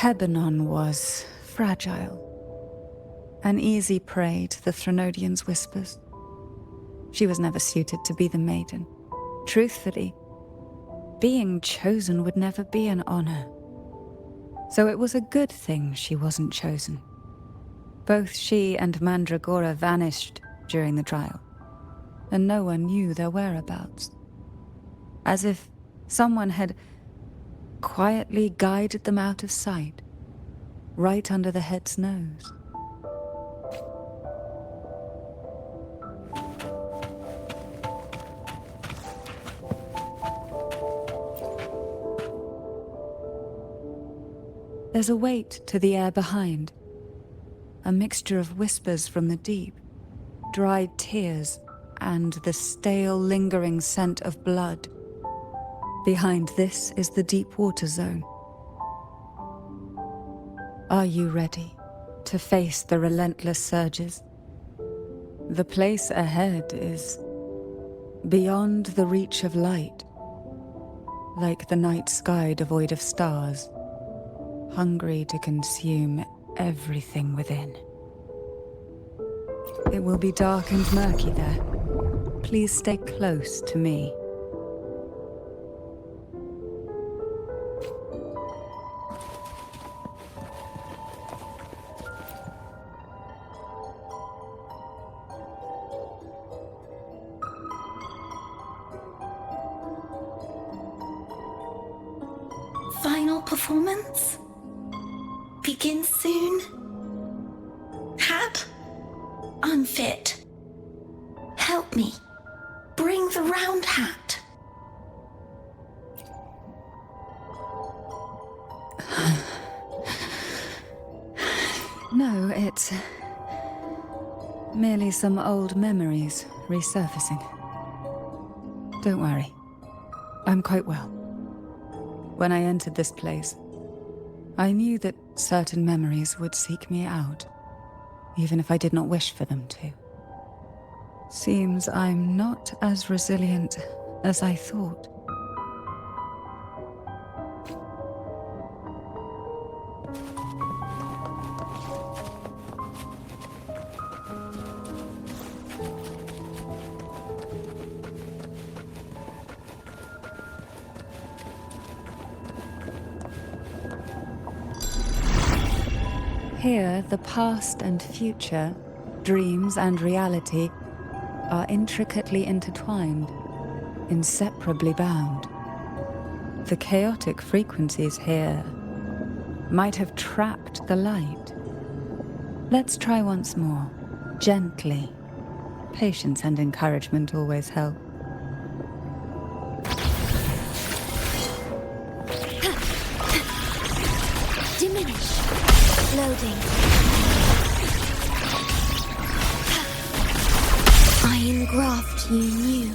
Hebanon was fragile, an easy prey to the Threnodians' whispers. She was never suited to be the maiden. Truthfully, being chosen would never be an honor. So it was a good thing she wasn't chosen. Both she and Mandragora vanished during the trial, and no one knew their whereabouts. As if someone had quietly guided them out of sight, right under the head's nose. There's a weight to the air behind, a mixture of whispers from the deep, dried tears, and the stale, lingering scent of blood. Behind this is the deep water zone. Are you ready to face the relentless surges? The place ahead is beyond the reach of light, like the night sky devoid of stars, hungry to consume everything within. It will be dark and murky there. Please stay close to me. Final performance? Begin soon? Hat? Unfit. Help me. Bring the round hat. No, it's merely some old memories resurfacing. Don't worry. I'm quite well. When I entered this place, I knew that certain memories would seek me out, even if I did not wish for them to. Seems I'm not as resilient as I thought. Here, the past and future, dreams and reality are intricately intertwined, inseparably bound. The chaotic frequencies here might have trapped the light. Let's try once more, gently. Patience and encouragement always help. Diminish. Loading. I engraft you new.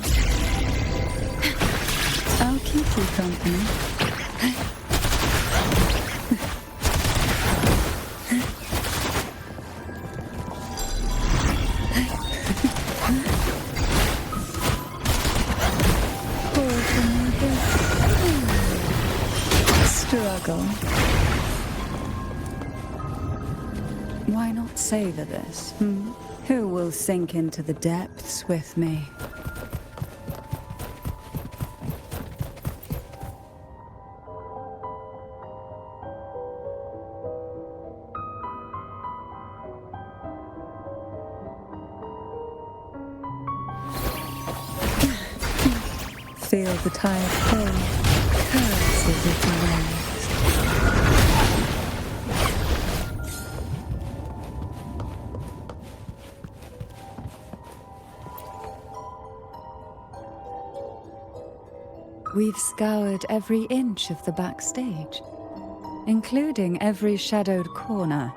I'll keep you company. Struggle. Why not savor this? Who will sink into the depths with me? Feel the tide pull, curses of the waves. We've scoured every inch of the backstage, including every shadowed corner.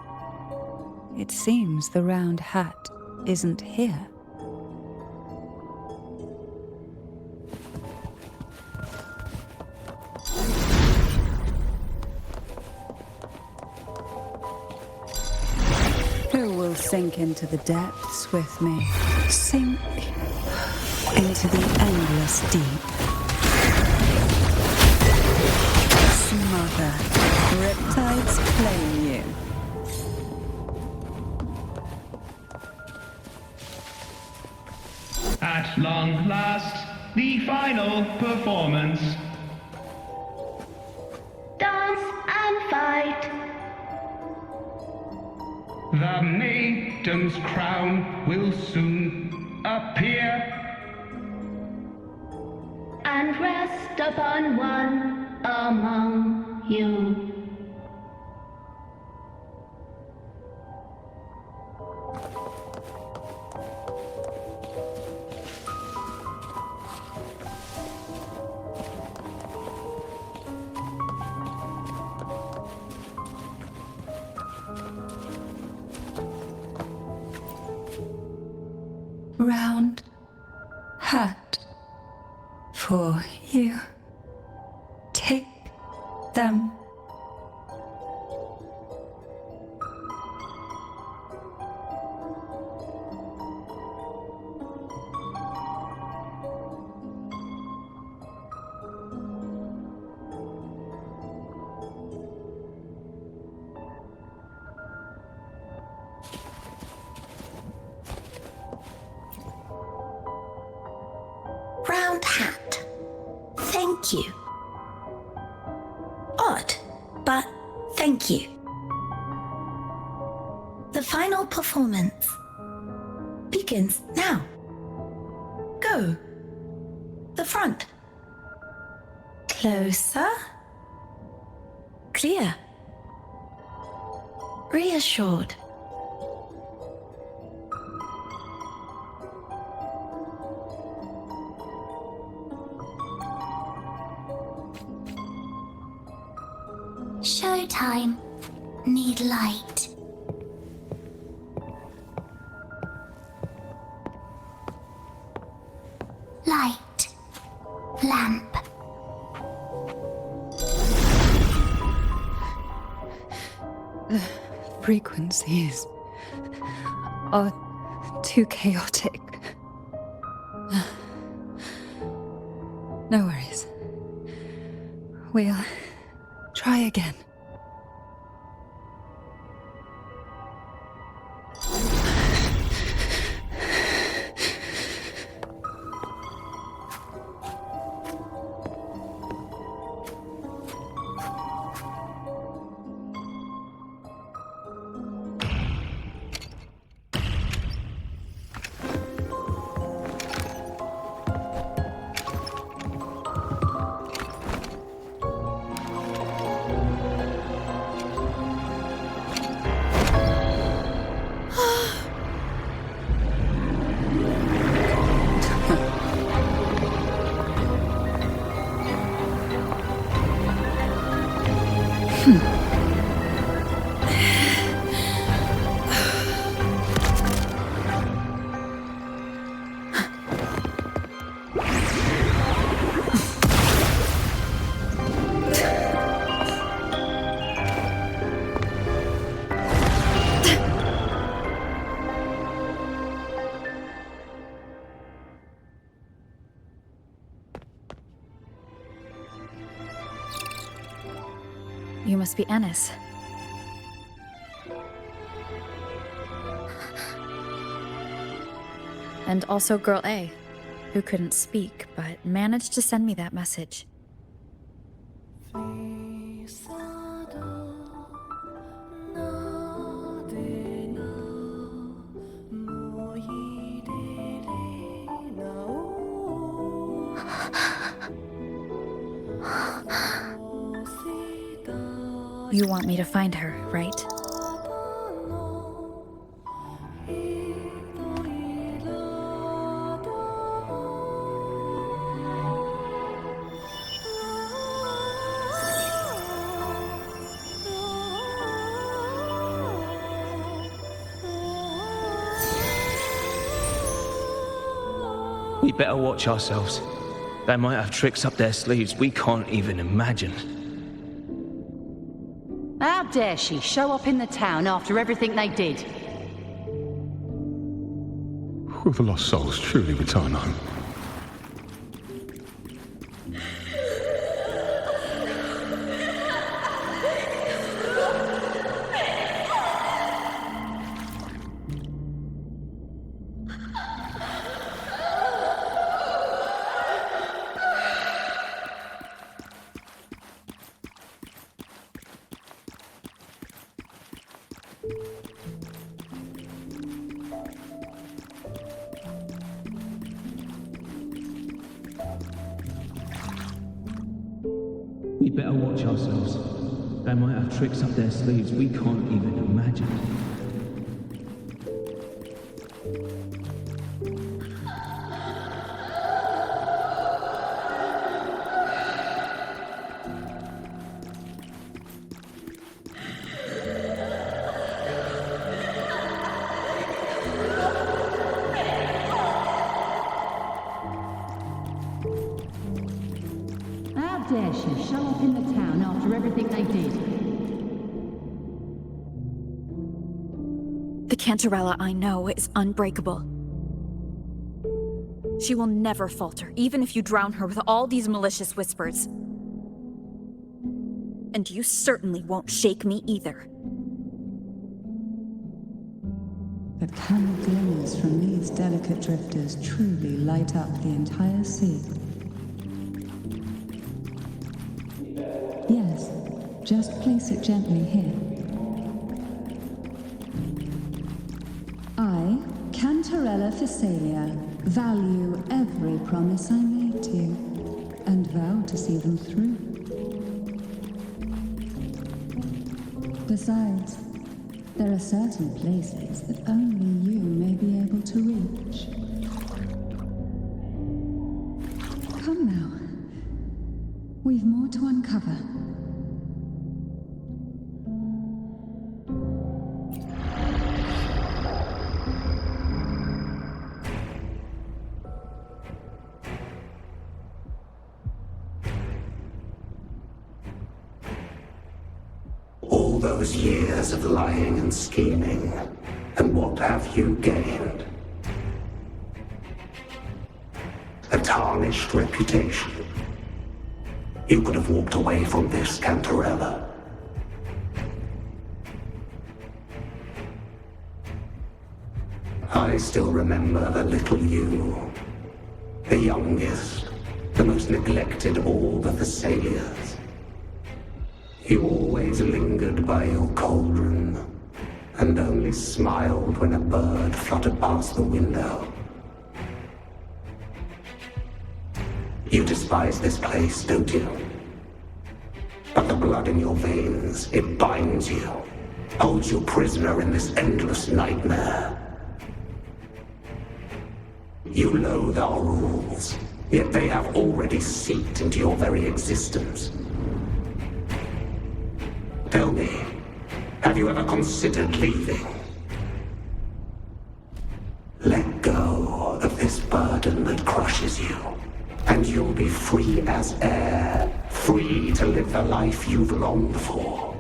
It seems the round hat isn't here. Who will sink into the depths with me? Sink into the endless deep. Smother. Riptides claim you. At long last, the final performance. Dance and fight. The maiden's crown will soon appear. And rest upon one among you. Round hat for you. Take them. Round hat. Thank you. Odd, but thank you. The final performance begins now. Go. The front. Closer. Clear. Reassured. Showtime. Need light. Light. Lamp. The frequencies are too chaotic. No worries. We'll try again. You must be Ennis. And also Girl A, who couldn't speak, but managed to send me that message. You want me to find her, right? We better watch ourselves. They might have tricks up their sleeves we can't even imagine. How dare she show up in the town after everything they did? Will the lost souls truly return home? We better watch ourselves. They might have tricks up their sleeves we can't even imagine. How dare she show up in the town after everything they did? The Cantarella I know is unbreakable. She will never falter, even if you drown her with all these malicious whispers. And you certainly won't shake me either. But can the glimmers from these delicate drifters truly light up the entire sea? Yes, just place it gently here. I, Cantarella Physalia, value every promise I made to you, and vow to see them through. Besides, there are certain places that only you may be able to reach. Come now. We've more to uncover. All those years of lying and scheming, and what have you gained? A tarnished reputation. You could have walked away from this, Cantarella. I still remember the little you, the youngest, the most neglected of all the Thessalians. You always lingered by your cauldron, and only smiled when a bird fluttered past the window. You despise this place, don't you? But the blood in your veins, it binds you, holds you prisoner in this endless nightmare. You loathe our rules, yet they have already seeped into your very existence. Tell me, have you ever considered leaving? Let go of this burden that crushes you, and you'll be free as air, free to live the life you've longed for.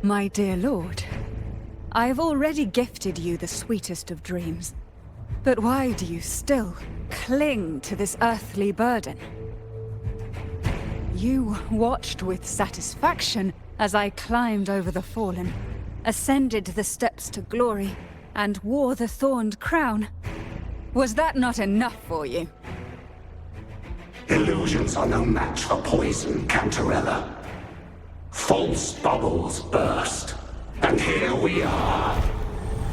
My dear lord, I have already gifted you the sweetest of dreams. But why do you still cling to this earthly burden? You watched with satisfaction as I climbed over the fallen, ascended the steps to glory, and wore the thorned crown. Was that not enough for you? Illusions are no match for poison, Cantarella. False bubbles burst, and here we are.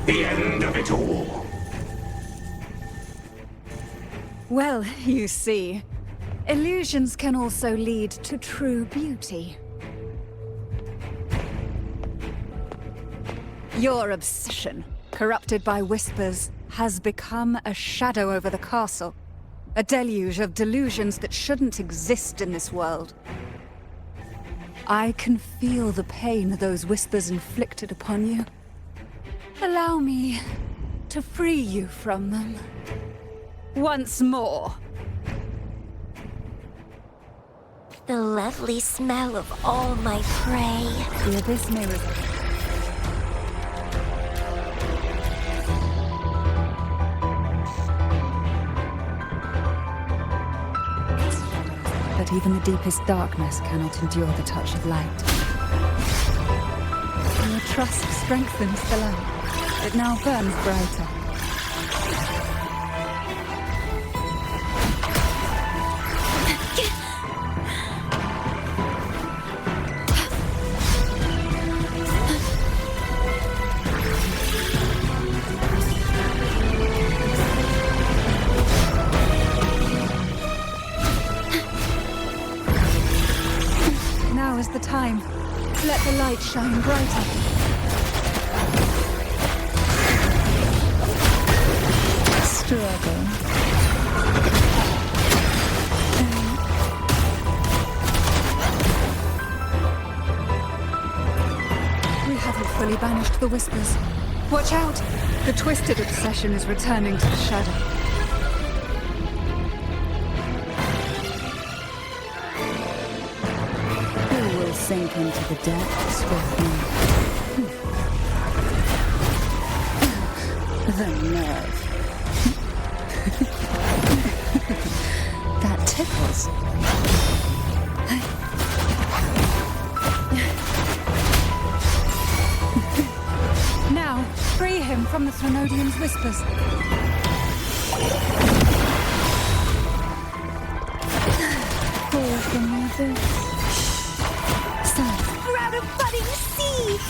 The end of it all. Well, you see, illusions can also lead to true beauty. Your obsession, corrupted by whispers, has become a shadow over the castle. A deluge of delusions that shouldn't exist in this world. I can feel the pain those whispers inflicted upon you. Allow me to free you from them. Once more. The lovely smell of all my prey. The abyss may resist. But even the deepest darkness cannot endure the touch of light. Your trust strengthens the lamp. It now burns brighter. Now is the time. Let the light shine brighter. Struggle. We haven't fully banished the whispers. Watch out! The twisted obsession is returning to the shadow. Who will sink into the depths with me? The nerve. That tickles. Now, free him from the Threnodian's whispers. Fall from the abyss. Sprout a budding seed!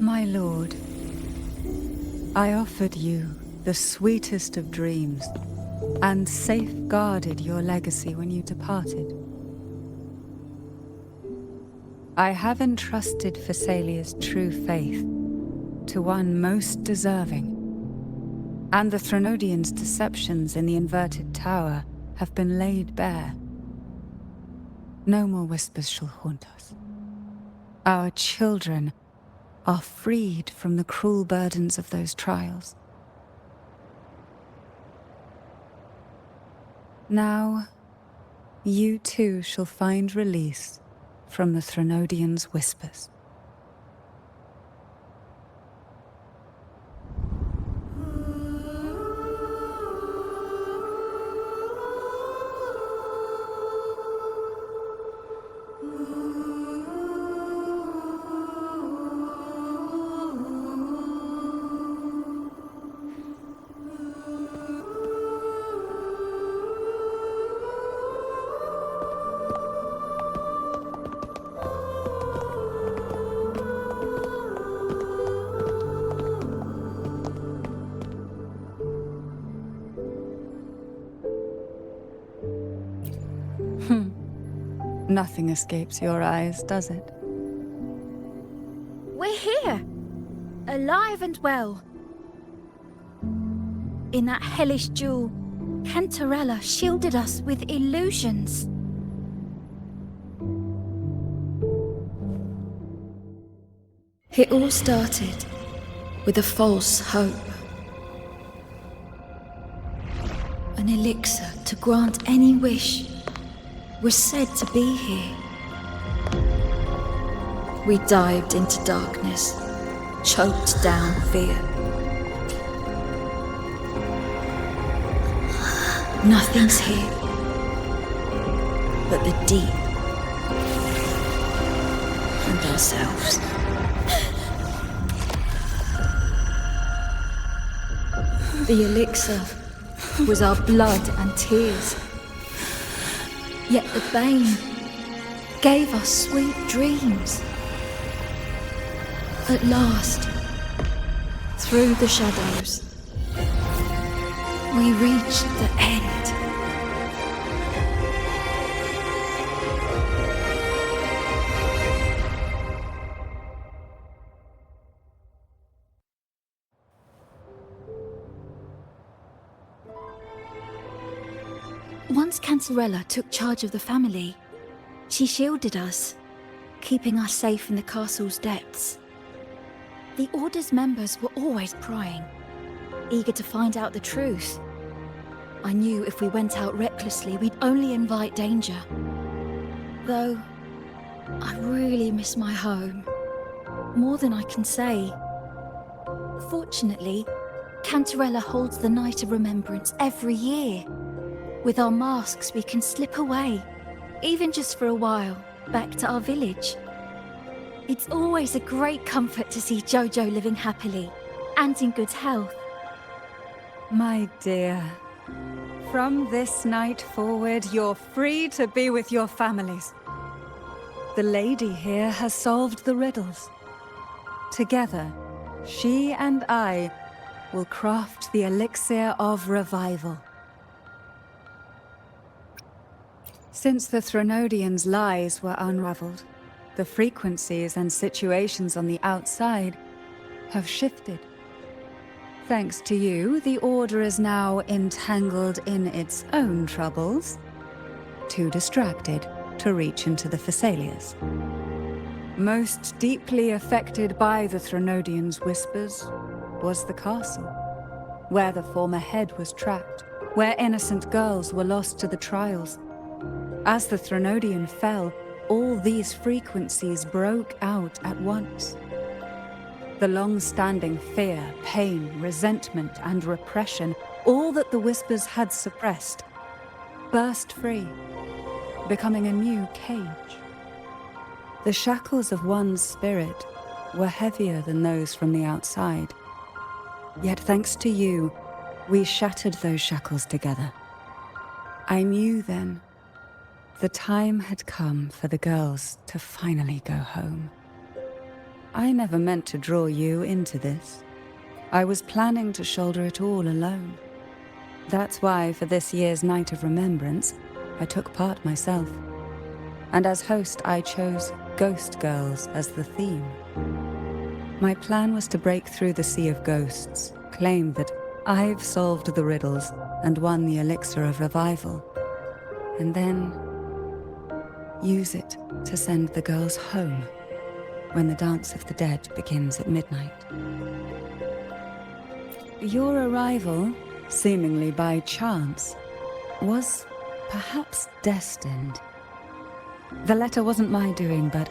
My lord, I offered you the sweetest of dreams and safeguarded your legacy when you departed. I have entrusted Phassalia's true faith to one most deserving, and the Threnodians' deceptions in the inverted tower have been laid bare. No more whispers shall haunt us. Our children are freed from the cruel burdens of those trials. Now, you too shall find release from the Threnodians' whispers. Nothing escapes your eyes, does it? We're here! Alive and well. In that hellish duel, Cantarella shielded us with illusions. It all started with a false hope. An elixir to grant any wish was said to be here. We dived into darkness, choked down fear. Nothing's here but the deep and ourselves. The elixir was our blood and tears. Yet the bane gave us sweet dreams. At last, through the shadows, we reached the end. Once Cantarella took charge of the family, she shielded us, keeping us safe in the castle's depths. The Order's members were always prying, eager to find out the truth. I knew if we went out recklessly, we'd only invite danger. Though, I really miss my home, more than I can say. Fortunately, Cantarella holds the Night of Remembrance every year. With our masks, we can slip away, even just for a while, back to our village. It's always a great comfort to see Jojo living happily and in good health. My dear, from this night forward, you're free to be with your families. the lady here has solved the riddles. Together, she and I will craft the elixir of revival. Since the Threnodians' lies were unraveled, the frequencies and situations on the outside have shifted. Thanks to you, the Order is now entangled in its own troubles, too distracted to reach into the Thessalias. Most deeply affected by the Threnodians' whispers was the castle, where the former head was trapped, where innocent girls were lost to the trials. As the Threnodian fell, all these frequencies broke out at once. The long-standing fear, pain, resentment, and repression, all that the whispers had suppressed, burst free, becoming a new cage. The shackles of one's spirit were heavier than those from the outside. Yet thanks to you, we shattered those shackles together. I knew then the time had come for the girls to finally go home. I never meant to draw you into this. I was planning to shoulder it all alone. That's why for this year's Night of Remembrance, I took part myself. And as host, I chose Ghost Girls as the theme. My plan was to break through the sea of ghosts, claim that I've solved the riddles and won the elixir of revival, and then use it to send the girls home when the Dance of the Dead begins at midnight. Your arrival, seemingly by chance, was perhaps destined. The letter wasn't my doing, but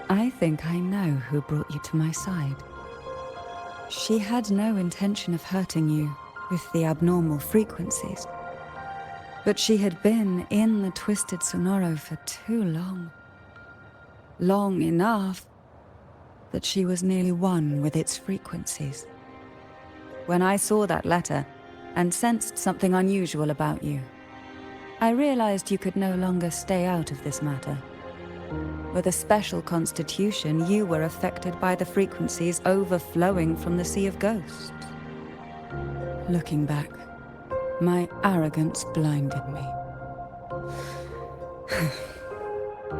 I think I know who brought you to my side. She had no intention of hurting you with the abnormal frequencies, but she had been in the Twisted Sonoro for too long. Long enough that she was nearly one with its frequencies. When I saw that letter and sensed something unusual about you, I realized you could no longer stay out of this matter. With a special constitution, you were affected by the frequencies overflowing from the Sea of Ghosts. Looking back, my arrogance blinded me.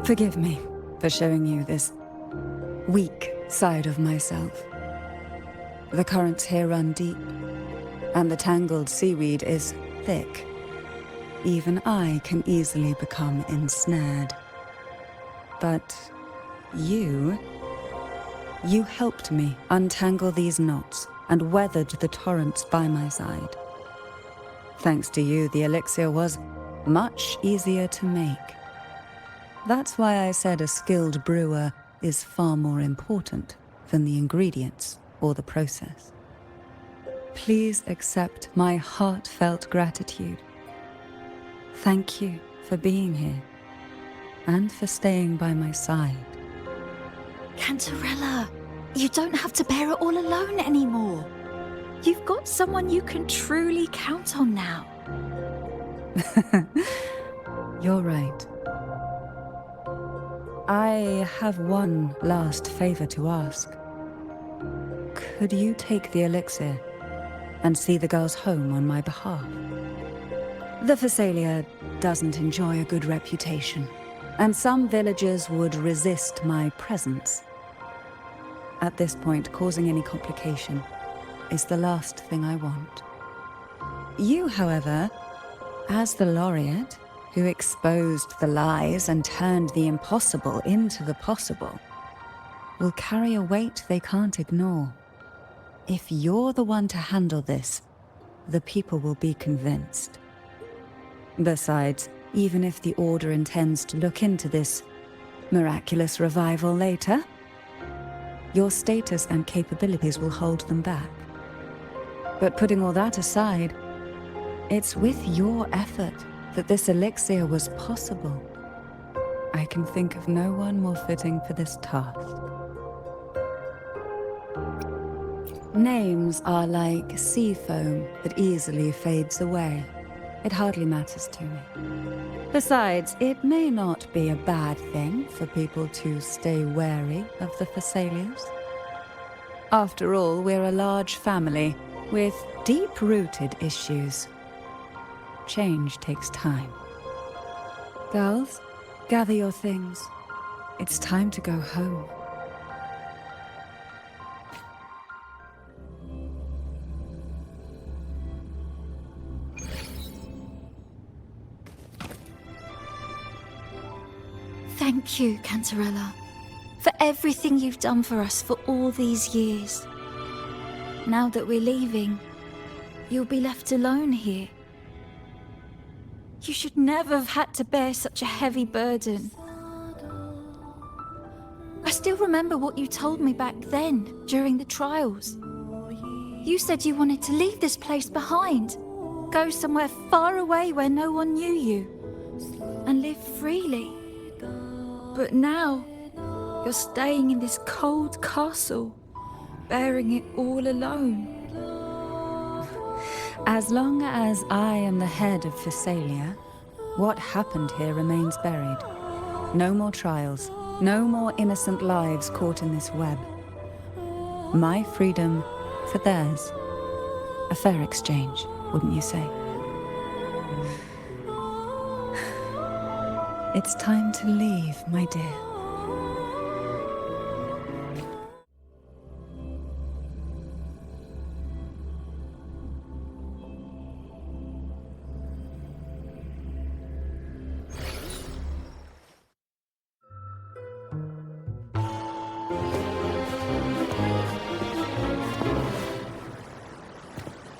Forgive me for showing you this weak side of myself. The currents here run deep, and the tangled seaweed is thick. Even I can easily become ensnared. But you helped me untangle these knots and weathered the torrents by my side. Thanks to you, the elixir was much easier to make. That's why I said a skilled brewer is far more important than the ingredients or the process. Please accept my heartfelt gratitude. Thank you for being here and for staying by my side. Cantarella, you don't have to bear it all alone anymore. You've got someone you can truly count on now. You're right. I have one last favor to ask. Could you take the elixir and see the girls home on my behalf? The Thessalia doesn't enjoy a good reputation, and some villagers would resist my presence. At this point, causing any complication is the last thing I want. You, however, as the laureate who exposed the lies and turned the impossible into the possible, will carry a weight they can't ignore. If you're the one to handle this, the people will be convinced. Besides, even if the Order intends to look into this miraculous revival later, your status and capabilities will hold them back. But putting all that aside, it's with your effort that this elixir was possible. I can think of no one more fitting for this task. Names are like sea foam that easily fades away. It hardly matters to me. Besides, it may not be a bad thing for people to stay wary of the Thessalians. After all, we're a large family with deep-rooted issues. Change takes time. Girls, gather your things. It's time to go home. Thank you, Cantarella, for everything you've done for us for all these years. Now that we're leaving, you'll be left alone here. You should never have had to bear such a heavy burden. I still remember what you told me back then, during the trials. You said you wanted to leave this place behind, go somewhere far away where no one knew you, and live freely. But now, you're staying in this cold castle, bearing it all alone. As long as I am the head of Thessalia, what happened here remains buried. No more trials, no more innocent lives caught in this web. My freedom for theirs. A fair exchange, wouldn't you say? It's time to leave, my dear.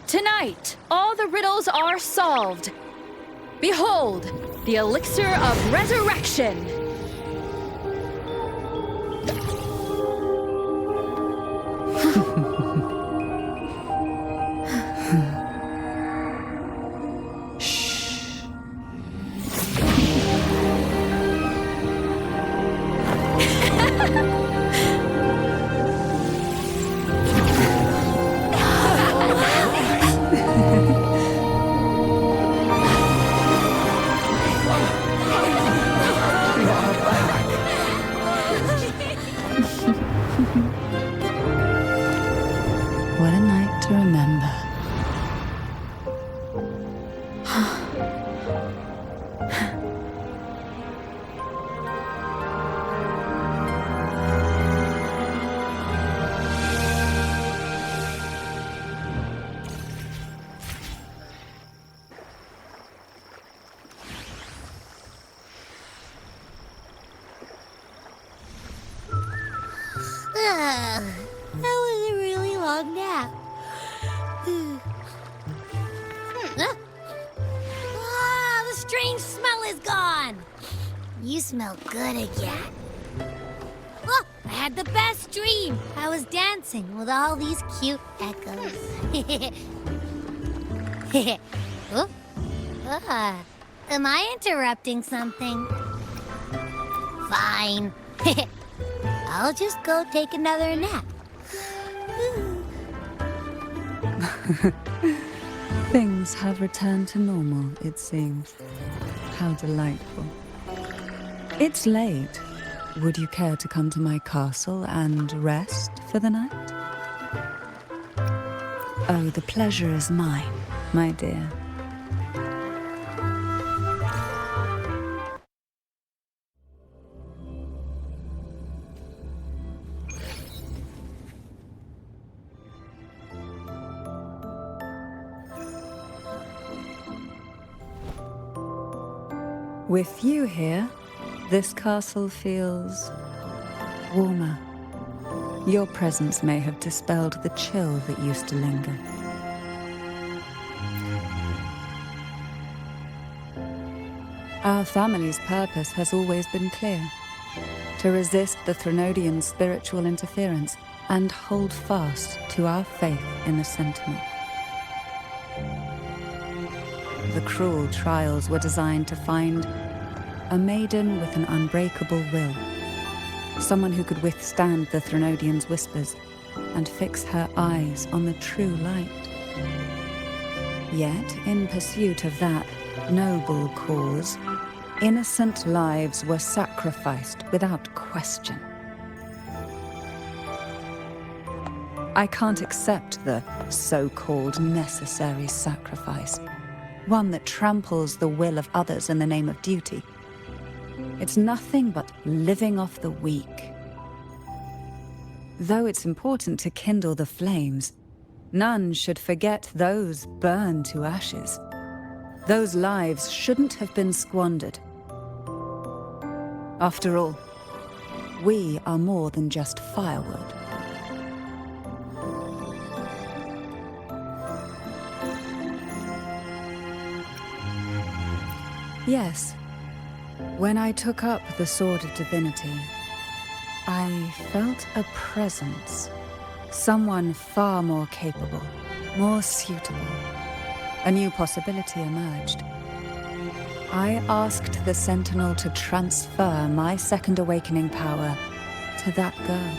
Tonight, all the riddles are solved. Behold, the elixir of resurrection. What a night to remember. That was a really long nap. Ah, the strange smell is gone. You smell good again. Look, I had the best dream. I was dancing with all these cute echoes. Oh, am I interrupting something? Fine. I'll just go take another nap. Things have returned to normal, it seems. How delightful. It's late. Would you care to come to my castle and rest for the night? Oh, the pleasure is mine, my dear. With you here, this castle feels warmer. Your presence may have dispelled the chill that used to linger. Our family's purpose has always been clear: to resist the Threnodian spiritual interference and hold fast to our faith in the Sentinel. The cruel trials were designed to find a maiden with an unbreakable will, someone who could withstand the Threnodians' whispers and fix her eyes on the true light. Yet, in pursuit of that noble cause, innocent lives were sacrificed without question. I can't accept the so-called necessary sacrifice, one that tramples the will of others in the name of duty. It's nothing but living off the weak. Though it's important to kindle the flames, none should forget those burned to ashes. Those lives shouldn't have been squandered. After all, we are more than just firewood. Yes, when I took up the Sword of Divinity, I felt a presence. Someone far more capable, more suitable. A new possibility emerged. I asked the Sentinel to transfer my second awakening power to that girl.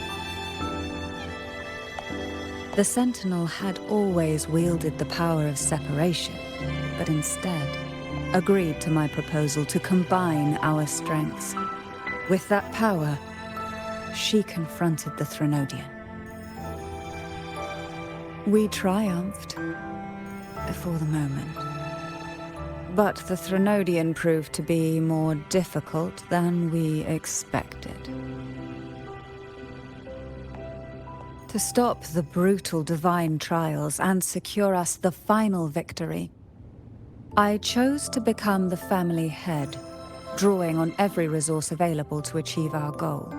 The Sentinel had always wielded the power of separation, but instead agreed to my proposal to combine our strengths. With that power, she confronted the Threnodian. We triumphed, for the moment. But the Threnodian proved to be more difficult than we expected. To stop the brutal divine trials and secure us the final victory, I chose to become the family head, drawing on every resource available to achieve our goal.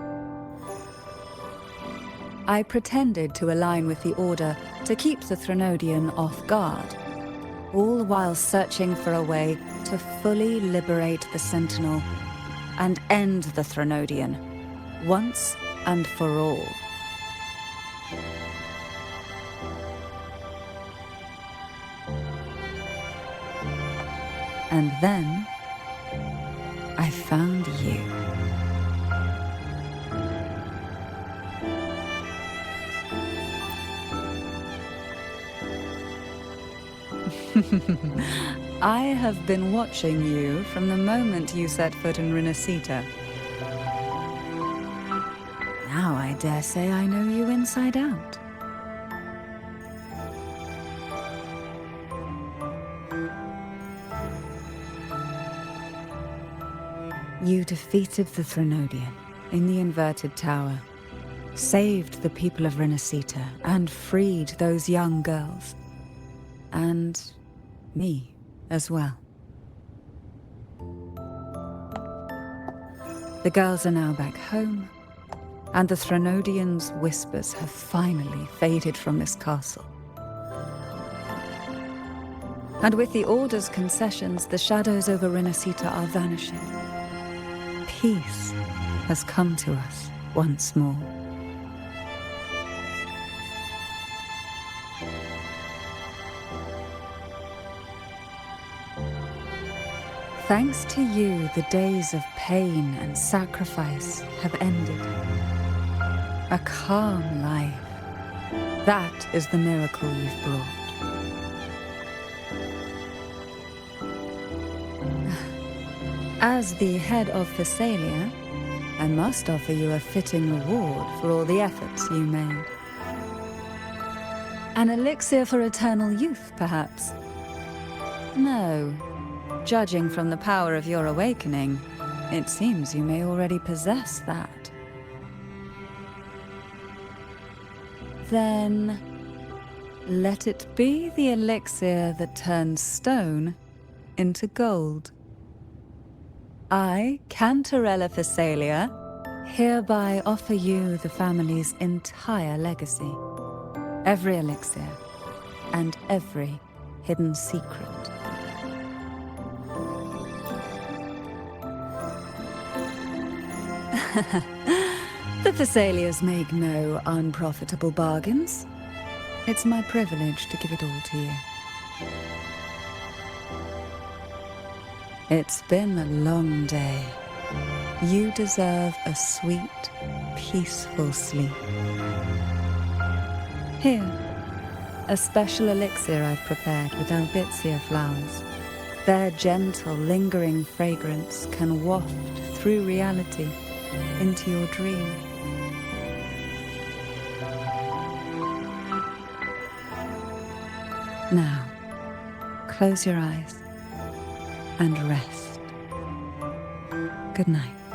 I pretended to align with the Order to keep the Threnodian off guard, all while searching for a way to fully liberate the Sentinel and end the Threnodian, once and for all. And then, I found you. I have been watching you from the moment you set foot in Renacita. Now I dare say I know you inside out. You defeated the Threnodian in the Inverted Tower, saved the people of Renacita, and freed those young girls. And me as well. The girls are now back home, and the Threnodian's whispers have finally faded from this castle. And with the Order's concessions, the shadows over Renacita are vanishing. Peace has come to us once more. Thanks to you, the days of pain and sacrifice have ended. A calm life. That is the miracle you've brought. As the head of Thessalia, I must offer you a fitting reward for all the efforts you made. An elixir for eternal youth, perhaps? No. Judging from the power of your awakening, it seems you may already possess that. Then, let it be the elixir that turns stone into gold. I, Cantarella Thessalia, hereby offer you the family's entire legacy. Every elixir and every hidden secret. The Thessalias make no unprofitable bargains. It's my privilege to give it all to you. It's been a long day. You deserve a sweet, peaceful sleep. Here, a special elixir I've prepared with Albizia flowers. Their gentle, lingering fragrance can waft through reality into your dream. Now, close your eyes and rest. Good night.